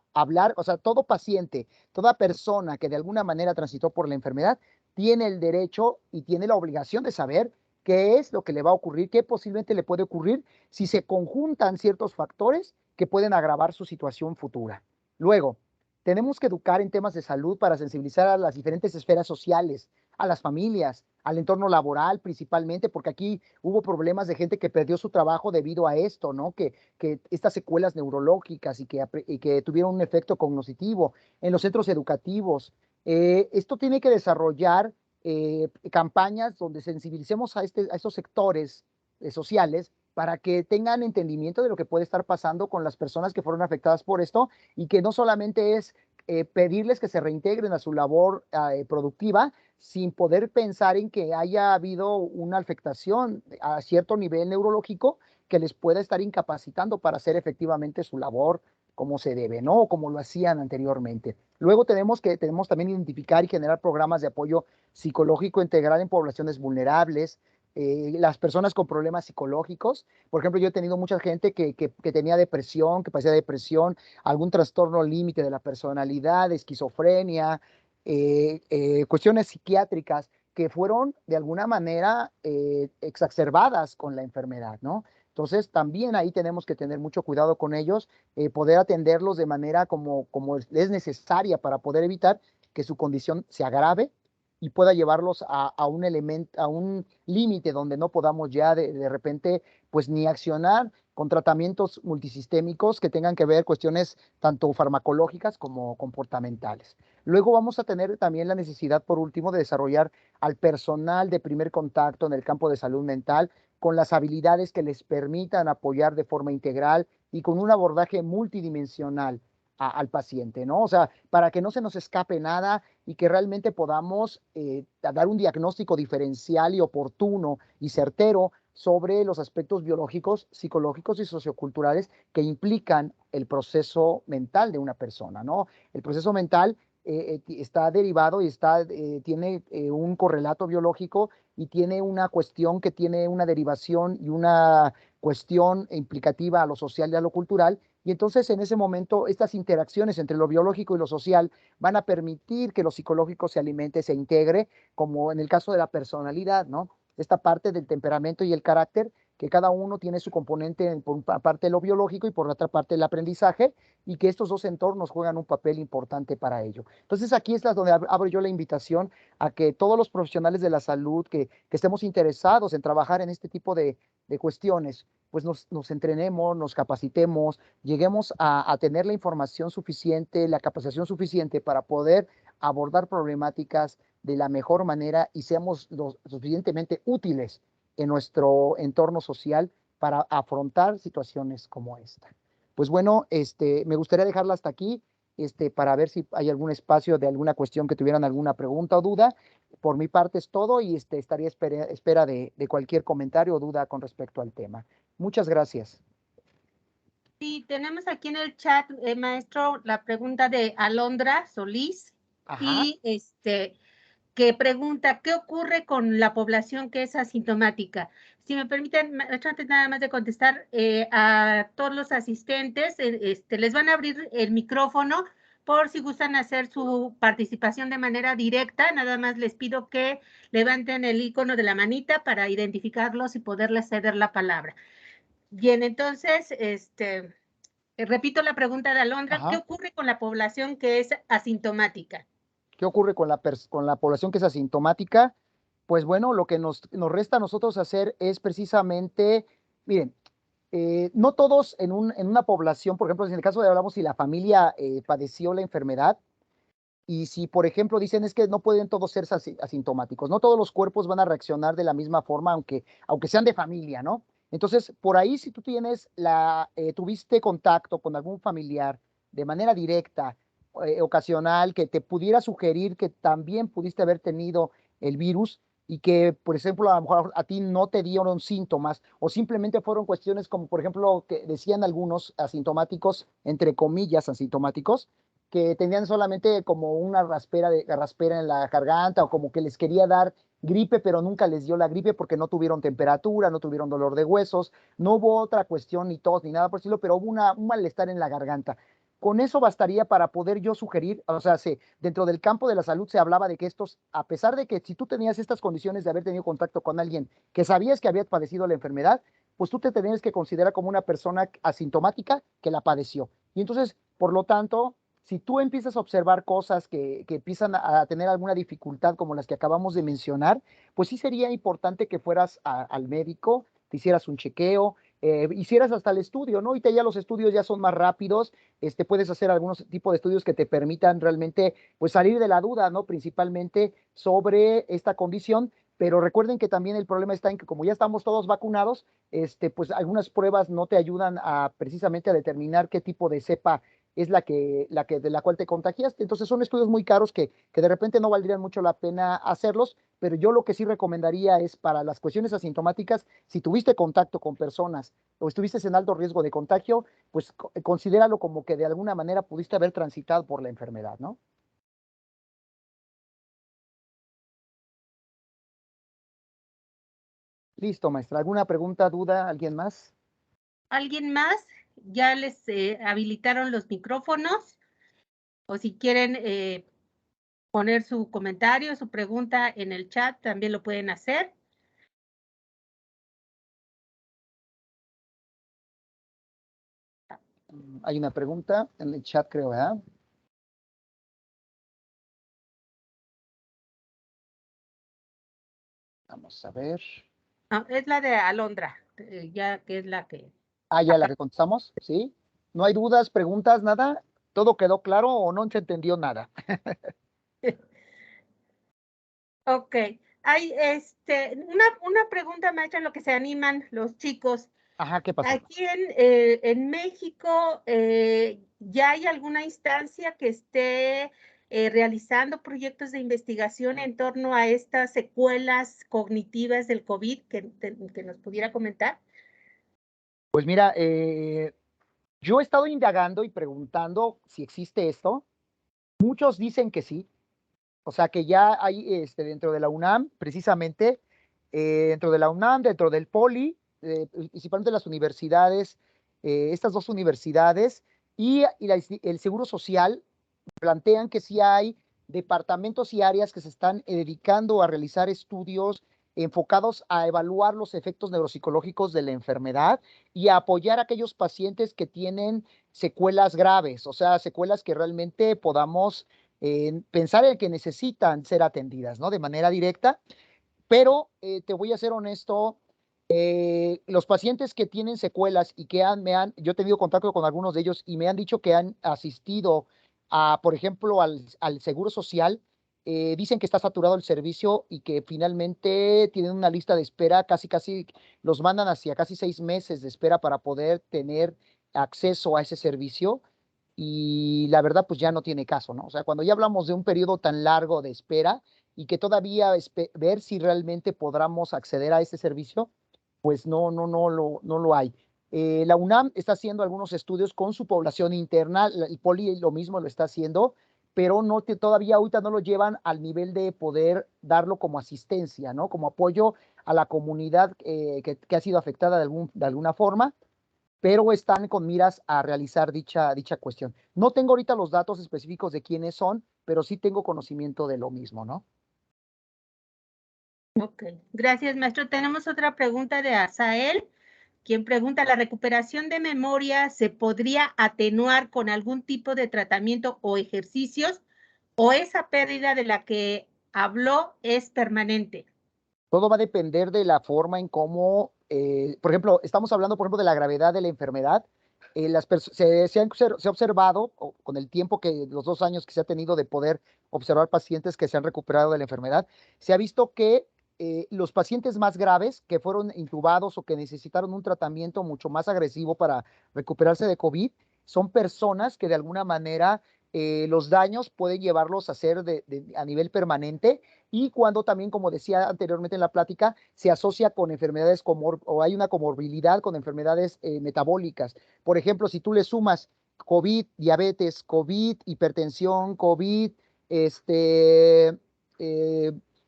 todo paciente, toda persona que de alguna manera transitó por la enfermedad, tiene el derecho y tiene la obligación de saber qué es lo que le va a ocurrir, qué posiblemente le puede ocurrir si se conjuntan ciertos factores que pueden agravar su situación futura. Luego, tenemos que educar en temas de salud para sensibilizar a las diferentes esferas sociales, a las familias, al entorno laboral principalmente, porque aquí hubo problemas de gente que perdió su trabajo debido a esto, ¿no? Que estas secuelas neurológicas y que tuvieron un efecto cognitivo en los centros educativos. Esto tiene que desarrollar campañas donde sensibilicemos a estos sectores sociales para que tengan entendimiento de lo que puede estar pasando con las personas que fueron afectadas por esto y que no solamente es pedirles que se reintegren a su labor productiva sin poder pensar en que haya habido una afectación a cierto nivel neurológico que les pueda estar incapacitando para hacer efectivamente su labor como se debe, ¿no? O como lo hacían anteriormente. Luego tenemos también identificar y generar programas de apoyo psicológico integral en poblaciones vulnerables, las personas con problemas psicológicos. Por ejemplo, yo he tenido mucha gente que tenía depresión, que padecía depresión, algún trastorno límite de la personalidad, esquizofrenia, cuestiones psiquiátricas que fueron de alguna manera exacerbadas con la enfermedad, ¿no? Entonces, también ahí tenemos que tener mucho cuidado con ellos, poder atenderlos de manera como es necesaria para poder evitar que su condición se agrave y pueda llevarlos a un límite donde no podamos ya de repente pues ni accionar con tratamientos multisistémicos que tengan que ver cuestiones tanto farmacológicas como comportamentales. Luego vamos a tener también la necesidad, por último, de desarrollar al personal de primer contacto en el campo de salud mental con las habilidades que les permitan apoyar de forma integral y con un abordaje multidimensional al paciente, ¿no? O sea, para que no se nos escape nada y que realmente podamos dar un diagnóstico diferencial y oportuno y certero sobre los aspectos biológicos, psicológicos y socioculturales que implican el proceso mental de una persona, ¿no? El proceso mental está derivado y tiene un correlato biológico y tiene una cuestión que tiene una derivación y una cuestión implicativa a lo social y a lo cultural. Y entonces en ese momento estas interacciones entre lo biológico y lo social van a permitir que lo psicológico se alimente, se integre, como en el caso de la personalidad, ¿no? Esta parte del temperamento y el carácter, que cada uno tiene su componente por una parte de lo biológico y por la otra parte del aprendizaje, y que estos dos entornos juegan un papel importante para ello. Entonces aquí es donde abro yo la invitación a que todos los profesionales de la salud que estemos interesados en trabajar en este tipo de cuestiones, pues nos entrenemos, nos capacitemos, lleguemos a tener la información suficiente, la capacitación suficiente para poder abordar problemáticas de la mejor manera y seamos lo suficientemente útiles en nuestro entorno social para afrontar situaciones como esta. Pues bueno, me gustaría dejarla hasta aquí, para ver si hay algún espacio de alguna cuestión que tuvieran alguna pregunta o duda. Por mi parte es todo y estaría espera de cualquier comentario o duda con respecto al tema. Muchas gracias. Sí, tenemos aquí en el chat, maestro, la pregunta de Alondra Solís. Ajá. Y que pregunta, ¿qué ocurre con la población que es asintomática? Si me permiten, maestro, antes nada más de contestar, a todos los asistentes, les van a abrir el micrófono por si gustan hacer su participación de manera directa. Nada más les pido que levanten el icono de la manita para identificarlos y poderles ceder la palabra. Bien, entonces, repito la pregunta de Alondra. Ajá. ¿Qué ocurre con la población que es asintomática? ¿Qué ocurre con la población que es asintomática? Pues bueno, lo que nos resta a nosotros hacer es precisamente, miren, no todos en una población, por ejemplo, en el caso de hablamos si la familia padeció la enfermedad y si, por ejemplo, dicen es que no pueden todos ser asintomáticos, no todos los cuerpos van a reaccionar de la misma forma, aunque sean de familia, ¿no? Entonces, por ahí, si tú tuviste contacto con algún familiar de manera directa, ocasional, que te pudiera sugerir que también pudiste haber tenido el virus y que, por ejemplo, a lo mejor a ti no te dieron síntomas o simplemente fueron cuestiones como, por ejemplo, que decían algunos asintomáticos, entre comillas, asintomáticos, que tenían solamente como una raspera en la garganta o como que les quería dar gripe, pero nunca les dio la gripe porque no tuvieron temperatura, no tuvieron dolor de huesos, no hubo otra cuestión ni tos ni nada por el estilo, pero hubo un malestar en la garganta. Con eso bastaría para poder yo sugerir, o sea, dentro del campo de la salud se hablaba de que estos, a pesar de que si tú tenías estas condiciones de haber tenido contacto con alguien que sabías que había padecido la enfermedad, pues tú te tenías que considerar como una persona asintomática que la padeció. Y entonces, por lo tanto, si tú empiezas a observar cosas que empiezan a tener alguna dificultad como las que acabamos de mencionar, pues sí sería importante que fueras al médico, te hicieras un chequeo, hicieras hasta el estudio, ¿no? Ahorita ya los estudios ya son más rápidos, puedes hacer algunos tipos de estudios que te permitan realmente pues salir de la duda, ¿no? Principalmente sobre esta condición, pero recuerden que también el problema está en que como ya estamos todos vacunados, pues algunas pruebas no te ayudan a precisamente a determinar qué tipo de cepa es de la cual te contagiaste. Entonces son estudios muy caros que de repente no valdrían mucho la pena hacerlos, pero yo lo que sí recomendaría es para las cuestiones asintomáticas, si tuviste contacto con personas o estuviste en alto riesgo de contagio, pues considéralo como que de alguna manera pudiste haber transitado por la enfermedad, ¿no? Listo, maestra. ¿Alguna pregunta, duda? ¿Alguien más? ¿Alguien más? ¿Ya les habilitaron los micrófonos? O si quieren poner su comentario, su pregunta en el chat, también lo pueden hacer. Hay una pregunta en el chat, creo, ¿verdad? Vamos a ver. Ah, es la de Alondra, ya que es la que... Ah, ya la que contestamos, ¿sí? ¿No hay dudas, preguntas, nada? ¿Todo quedó claro o no se entendió nada? Ok. Hay una pregunta, maestra, en lo que se animan los chicos. Ajá, ¿qué pasó? Aquí en México, ¿ya hay alguna instancia que esté realizando proyectos de investigación en torno a estas secuelas cognitivas del COVID que nos pudiera comentar? Pues mira, yo he estado indagando y preguntando si existe esto. Muchos dicen que sí. O sea, que ya hay dentro de la UNAM, precisamente, dentro de la UNAM, dentro del POLI, principalmente las universidades, estas dos universidades y el Seguro Social plantean que sí hay departamentos y áreas que se están dedicando a realizar estudios enfocados a evaluar los efectos neuropsicológicos de la enfermedad y a apoyar a aquellos pacientes que tienen secuelas graves, o sea, secuelas que realmente podamos pensar en que necesitan ser atendidas, ¿no? De manera directa, pero te voy a ser honesto, los pacientes que tienen secuelas y que yo he tenido contacto con algunos de ellos y me han dicho que han asistido por ejemplo, al Seguro Social, dicen que está saturado el servicio y que finalmente tienen una lista de espera, casi los mandan hacia casi 6 meses de espera para poder tener acceso a ese servicio y la verdad pues ya no tiene caso, ¿no? O sea, cuando ya hablamos de un periodo tan largo de espera y que todavía ver si realmente podamos acceder a ese servicio, pues no lo hay. La UNAM está haciendo algunos estudios con su población interna, el POLI lo mismo lo está haciendo, pero todavía ahorita no lo llevan al nivel de poder darlo como asistencia, ¿no? Como apoyo a la comunidad que ha sido afectada de alguna forma, pero están con miras a realizar dicha cuestión. No tengo ahorita los datos específicos de quiénes son, pero sí tengo conocimiento de lo mismo, ¿no? Ok, gracias, maestro. Tenemos otra pregunta de Asael, quien pregunta, ¿la recuperación de memoria se podría atenuar con algún tipo de tratamiento o ejercicios o esa pérdida de la que habló es permanente? Todo va a depender de la forma en cómo, por ejemplo, estamos hablando, por ejemplo, de la gravedad de la enfermedad. Se ha observado con el tiempo los 2 años que se ha tenido de poder observar pacientes que se han recuperado de la enfermedad, se ha visto que los pacientes más graves que fueron intubados o que necesitaron un tratamiento mucho más agresivo para recuperarse de COVID, son personas que de alguna manera los daños pueden llevarlos a ser a nivel permanente, y cuando también, como decía anteriormente en la plática, se asocia con enfermedades o hay una comorbilidad con enfermedades metabólicas. Por ejemplo, si tú le sumas COVID, diabetes, COVID, hipertensión, COVID, eh,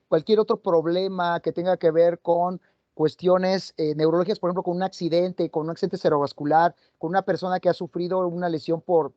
cualquier otro problema que tenga que ver con cuestiones neurológicas, por ejemplo, con un accidente cerebrovascular, con una persona que ha sufrido una lesión por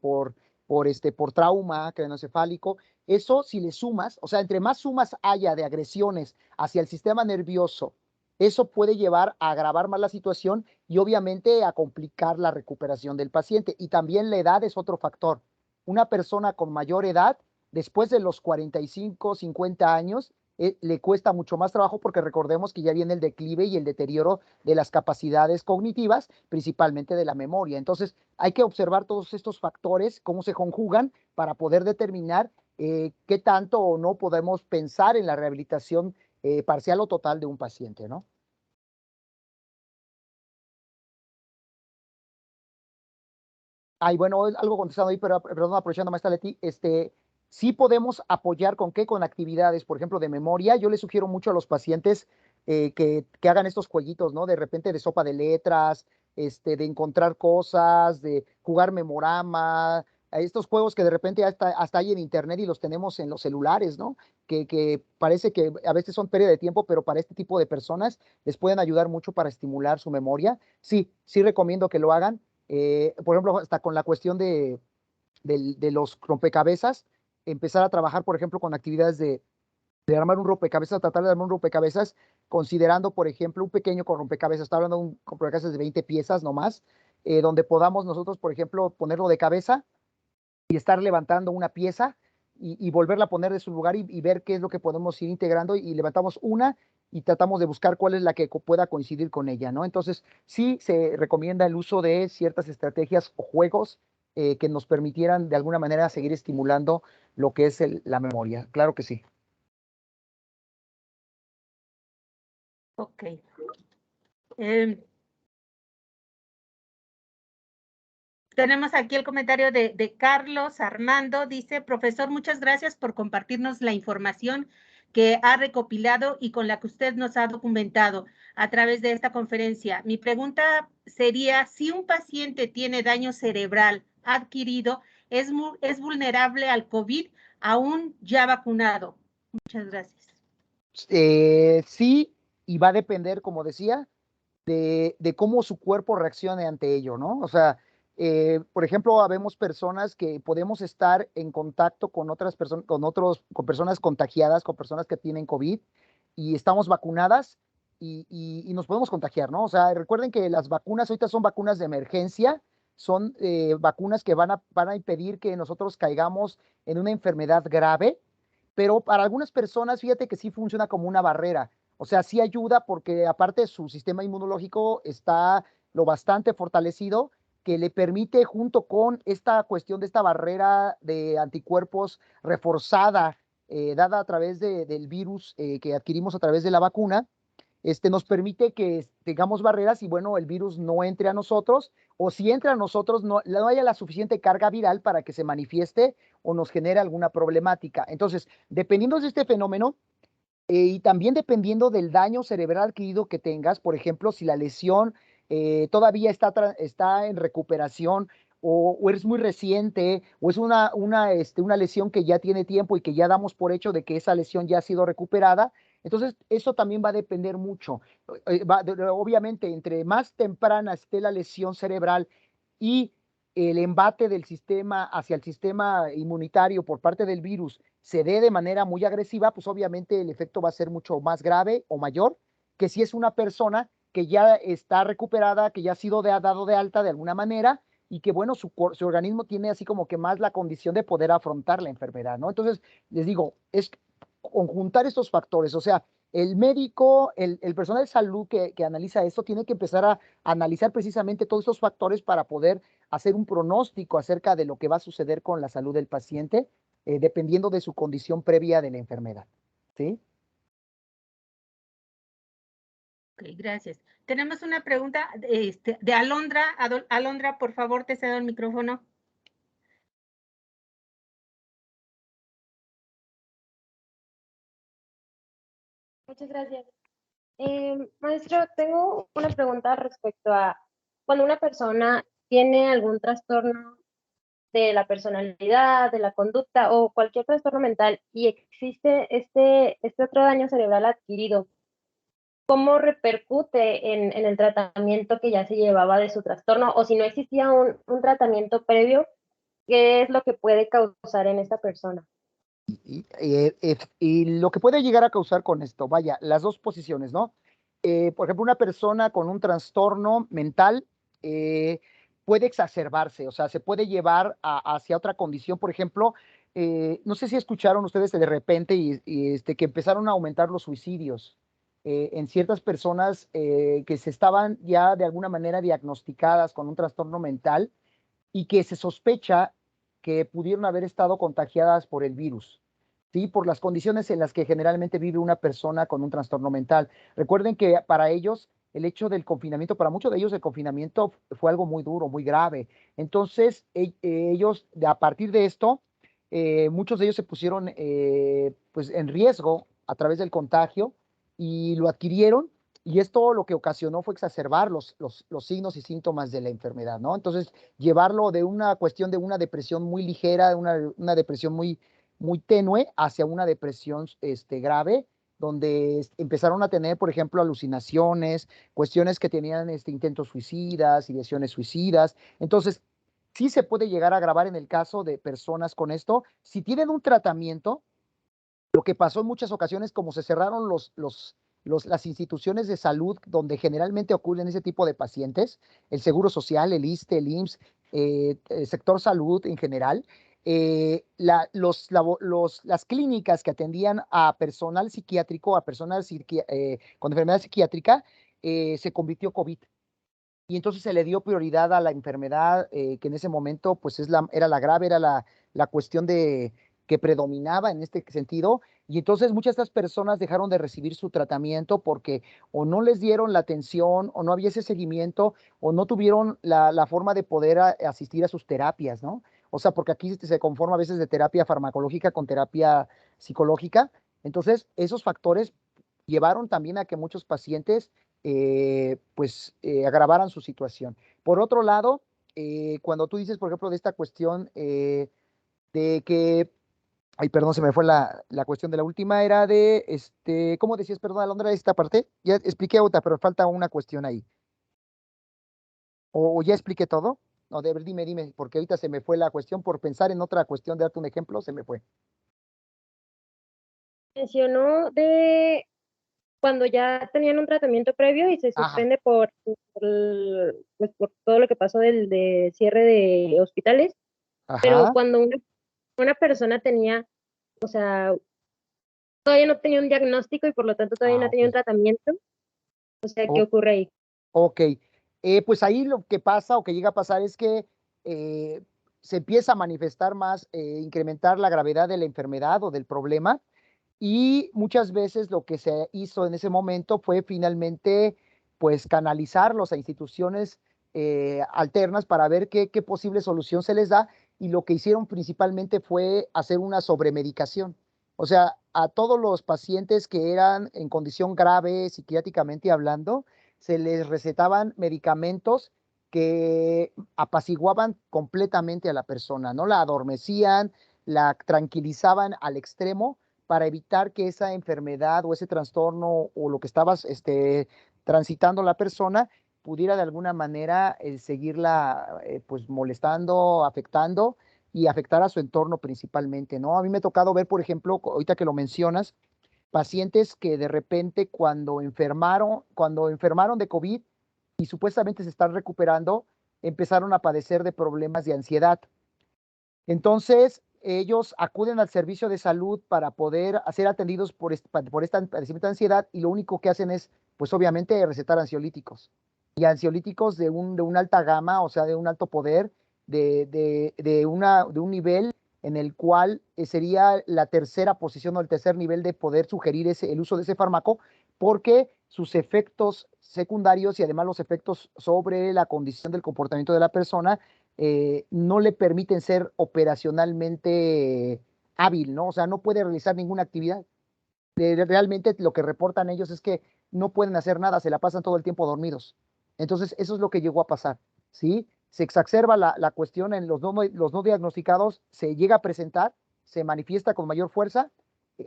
trauma craneoencefálico. Eso, si le sumas, o sea, entre más sumas haya de agresiones hacia el sistema nervioso, eso puede llevar a agravar más la situación y obviamente a complicar la recuperación del paciente. Y también la edad es otro factor. Una persona con mayor edad, después de los 45, 50 años, le cuesta mucho más trabajo, porque recordemos que ya viene el declive y el deterioro de las capacidades cognitivas, principalmente de la memoria. Entonces, hay que observar todos estos factores, cómo se conjugan, para poder determinar qué tanto o no podemos pensar en la rehabilitación parcial o total de un paciente, ¿no? Ay, bueno, algo contestando ahí, pero perdón, aprovechando, maestra Leti, sí podemos apoyar con qué, con actividades, por ejemplo, de memoria. Yo les sugiero mucho a los pacientes que hagan estos jueguitos, ¿no? De repente de sopa de letras, de encontrar cosas, de jugar memorama, estos juegos que de repente hasta hay en internet y los tenemos en los celulares, ¿no? Que parece que a veces son pérdida de tiempo, pero para este tipo de personas les pueden ayudar mucho para estimular su memoria. Sí, sí recomiendo que lo hagan. Por ejemplo, hasta con la cuestión de los rompecabezas, empezar a trabajar, por ejemplo, con actividades de armar un rompecabezas, tratar de armar un rompecabezas, considerando, por ejemplo, un pequeño rompecabezas, está hablando de un rompecabezas de 20 piezas nomás, donde podamos nosotros, por ejemplo, ponerlo de cabeza y estar levantando una pieza y volverla a poner de su lugar y ver qué es lo que podemos ir integrando, y levantamos una y tratamos de buscar cuál es la que pueda coincidir con ella, ¿no? Entonces, sí se recomienda el uso de ciertas estrategias o juegos que nos permitieran de alguna manera seguir estimulando lo que es la memoria. Claro que sí. Ok. Tenemos aquí el comentario de Carlos Armando. Dice: profesor, muchas gracias por compartirnos la información que ha recopilado y con la que usted nos ha documentado a través de esta conferencia. Mi pregunta sería: si un paciente tiene daño cerebral adquirido, ¿es vulnerable al COVID aún ya vacunado? Muchas gracias. Sí, y va a depender, como decía, de cómo su cuerpo reaccione ante ello, ¿no? O sea, por ejemplo, habemos personas que podemos estar en contacto con otras personas, con personas contagiadas, con personas que tienen COVID, y estamos vacunadas y nos podemos contagiar, ¿no? O sea, recuerden que las vacunas ahorita son vacunas de emergencia, son vacunas que van a impedir que nosotros caigamos en una enfermedad grave, pero para algunas personas, fíjate que sí funciona como una barrera. O sea, sí ayuda, porque aparte su sistema inmunológico está lo bastante fortalecido, que le permite, junto con esta cuestión de esta barrera de anticuerpos reforzada, dada a través del virus que adquirimos a través de la vacuna, nos permite que tengamos barreras y, bueno, el virus no entre a nosotros, o si entra a nosotros, no haya la suficiente carga viral para que se manifieste o nos genere alguna problemática. Entonces, dependiendo de este fenómeno, y también dependiendo del daño cerebral adquirido que tengas, por ejemplo, si la lesión todavía está en recuperación, o es muy reciente, o es una lesión que ya tiene tiempo y que ya damos por hecho de que esa lesión ya ha sido recuperada, entonces eso también va a depender mucho. Obviamente, entre más temprana esté la lesión cerebral y el embate del sistema hacia el sistema inmunitario por parte del virus se dé de manera muy agresiva, pues obviamente el efecto va a ser mucho más grave o mayor que si es una persona que ya está recuperada, que ya ha sido dado de alta de alguna manera, y que, bueno, su organismo tiene así como que más la condición de poder afrontar la enfermedad, ¿no? Entonces, les digo, es conjuntar estos factores. O sea, el médico, el personal de salud que analiza esto, tiene que empezar a analizar precisamente todos estos factores para poder hacer un pronóstico acerca de lo que va a suceder con la salud del paciente, dependiendo de su condición previa de la enfermedad, ¿sí? Ok, gracias. Tenemos una pregunta de Alondra. Alondra, por favor, te cedo el micrófono. Muchas gracias. Maestro, tengo una pregunta respecto a cuando una persona tiene algún trastorno de la personalidad, de la conducta o cualquier trastorno mental y existe este otro daño cerebral adquirido, ¿cómo repercute en el tratamiento que ya se llevaba de su trastorno? O si no existía un tratamiento previo, ¿qué es lo que puede causar en esta persona? Y lo que puede llegar a causar con esto, vaya, las dos posiciones, ¿no? Por ejemplo, una persona con un trastorno mental puede exacerbarse, o sea, se puede llevar hacia otra condición. Por ejemplo, no sé si escucharon ustedes de repente que empezaron a aumentar los suicidios en ciertas personas que se estaban ya de alguna manera diagnosticadas con un trastorno mental y que se sospecha que pudieron haber estado contagiadas por el virus. ¿Sí? Por las condiciones en las que generalmente vive una persona con un trastorno mental. Recuerden que para ellos el hecho del confinamiento, para muchos de ellos el confinamiento fue algo muy duro, muy grave. Entonces ellos, a partir de esto, muchos de ellos se pusieron pues en riesgo a través del contagio y lo adquirieron, y esto lo que ocasionó fue exacerbar los signos y síntomas de la enfermedad, ¿no? Entonces, llevarlo de una cuestión de una depresión muy ligera, una depresión muy tenue, hacia una depresión grave, donde empezaron a tener, por ejemplo, alucinaciones, cuestiones que tenían intentos suicidas, ideaciones suicidas. Entonces, sí se puede llegar a agravar en el caso de personas con esto. Si tienen un tratamiento, lo que pasó en muchas ocasiones, como se cerraron las instituciones de salud donde generalmente ocurren ese tipo de pacientes, el Seguro Social, el ISSSTE, el IMSS, el sector salud en general, las clínicas que atendían a personal psiquiátrico, a personas con enfermedad psiquiátrica, se convirtió COVID. Y entonces se le dio prioridad a la enfermedad que en ese momento pues era la grave, era la cuestión que predominaba en este sentido. Y entonces muchas de estas personas dejaron de recibir su tratamiento porque o no les dieron la atención, o no había ese seguimiento, o no tuvieron la forma de poder asistir a sus terapias, ¿no? O sea, porque aquí se conforma a veces de terapia farmacológica con terapia psicológica. Entonces, esos factores llevaron también a que muchos pacientes agravaran su situación. Por otro lado, cuando tú dices, por ejemplo, de esta cuestión de que, ay, perdón, se me fue la cuestión de la última, era de, ¿cómo decías, perdón, Alondra, esta parte? Ya expliqué otra, pero falta una cuestión ahí. ¿O ya expliqué todo? No, de ver, dime, porque ahorita se me fue la cuestión por pensar en otra cuestión, de darte un ejemplo, se me fue. Mencionó de cuando ya tenían un tratamiento previo y se suspende por todo lo que pasó de cierre de hospitales, pero cuando una persona tenía, o sea, todavía no tenía un diagnóstico y por lo tanto todavía no tenía un tratamiento, o sea, ¿qué ocurre ahí? Ok, pues ahí lo que pasa o que llega a pasar es que se empieza a manifestar más, incrementar la gravedad de la enfermedad o del problema, y muchas veces lo que se hizo en ese momento fue finalmente pues canalizarlos a instituciones alternas para ver qué posible solución se les da, y lo que hicieron principalmente fue hacer una sobremedicación. O sea, a todos los pacientes que eran en condición grave psiquiátricamente hablando, se les recetaban medicamentos que apaciguaban completamente a la persona, ¿no? La adormecían, la tranquilizaban al extremo para evitar que esa enfermedad o ese trastorno o lo que estabas transitando la persona pudiera de alguna manera seguirla pues molestando, afectando y afectar a su entorno principalmente, ¿no? A mí me ha tocado ver, por ejemplo, ahorita que lo mencionas, pacientes que de repente cuando enfermaron de COVID y supuestamente se están recuperando, empezaron a padecer de problemas de ansiedad. Entonces, ellos acuden al servicio de salud para poder ser atendidos por este padecimiento de ansiedad, y lo único que hacen es, pues obviamente, recetar ansiolíticos. Y ansiolíticos de una alta gama, o sea, de un alto poder, de un nivel en el cual sería la tercera posición o el tercer nivel de poder sugerir el uso de ese fármaco, porque sus efectos secundarios y además los efectos sobre la condición del comportamiento de la persona no le permiten ser operacionalmente hábil, ¿no? O sea, no puede realizar ninguna actividad. realmente lo que reportan ellos es que no pueden hacer nada, se la pasan todo el tiempo dormidos. Entonces, eso es lo que llegó a pasar, ¿sí? Se exacerba la cuestión en los no diagnosticados, se llega a presentar, se manifiesta con mayor fuerza,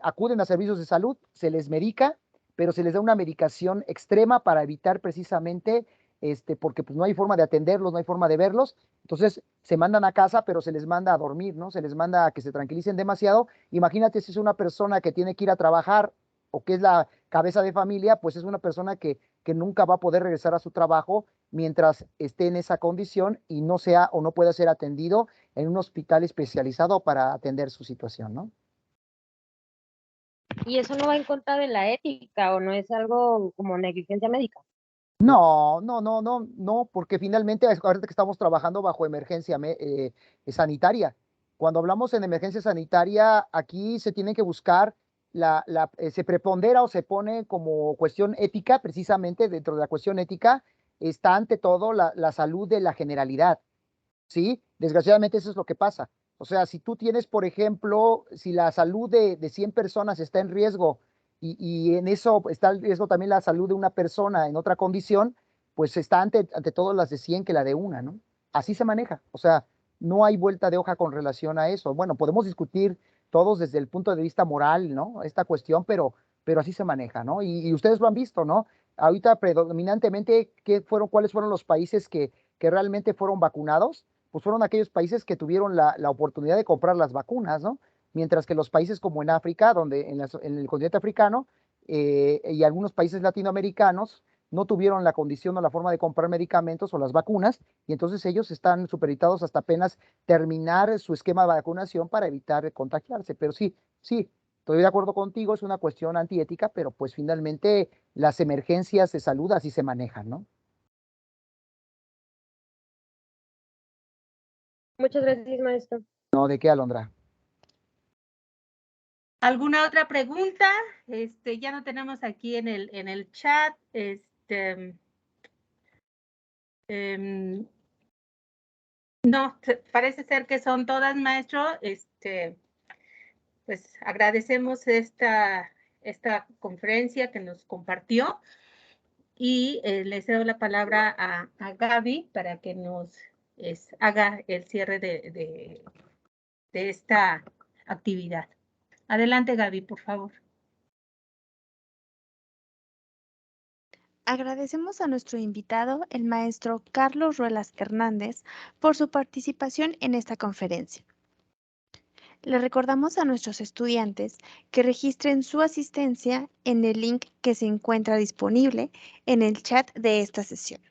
acuden a servicios de salud, se les medica, pero se les da una medicación extrema para evitar precisamente, porque pues no hay forma de atenderlos, no hay forma de verlos, entonces se mandan a casa, pero se les manda a dormir, ¿no? Se les manda a que se tranquilicen demasiado. Imagínate si es una persona que tiene que ir a trabajar o que es la cabeza de familia, pues es una persona que nunca va a poder regresar a su trabajo mientras esté en esa condición y no sea o no pueda ser atendido en un hospital especializado para atender su situación, ¿no? ¿Y eso no va en contra de la ética o no es algo como negligencia médica? No, porque finalmente ahorita que estamos trabajando bajo emergencia sanitaria. Cuando hablamos en emergencia sanitaria, aquí se tiene que buscar, se prepondera o se pone como cuestión ética, precisamente dentro de la cuestión ética, está ante todo la salud de la generalidad, ¿sí? Desgraciadamente eso es lo que pasa. O sea, si tú tienes, por ejemplo, si la salud de 100 personas está en riesgo y en eso está en riesgo también la salud de una persona en otra condición, pues está ante todo las de 100 que la de una, ¿no? Así se maneja. O sea, no hay vuelta de hoja con relación a eso. Bueno, podemos discutir todos desde el punto de vista moral, ¿no? Esta cuestión, pero así se maneja, ¿no? Y ustedes lo han visto, ¿no? Ahorita predominantemente, ¿cuáles fueron los países que realmente fueron vacunados? Pues fueron aquellos países que tuvieron la oportunidad de comprar las vacunas, ¿no? Mientras que los países como en África, en el continente africano y algunos países latinoamericanos no tuvieron la condición o la forma de comprar medicamentos o las vacunas, y entonces ellos están supeditados hasta apenas terminar su esquema de vacunación para evitar contagiarse. Pero sí, estoy de acuerdo contigo, es una cuestión antiética, pero pues finalmente las emergencias de salud así se manejan, ¿no? Muchas gracias, maestro. No, ¿de qué, Alondra? ¿Alguna otra pregunta? Ya no tenemos aquí en el chat. No, parece ser que son todas, maestro. Pues agradecemos esta conferencia que nos compartió y le cedo la palabra a Gaby para que nos haga el cierre de esta actividad. Adelante, Gaby, por favor. Agradecemos a nuestro invitado, el maestro Carlos Ruelas Hernández, por su participación en esta conferencia. Le recordamos a nuestros estudiantes que registren su asistencia en el link que se encuentra disponible en el chat de esta sesión.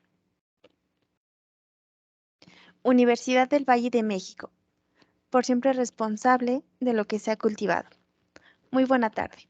Universidad del Valle de México, por siempre responsable de lo que se ha cultivado. Muy buena tarde.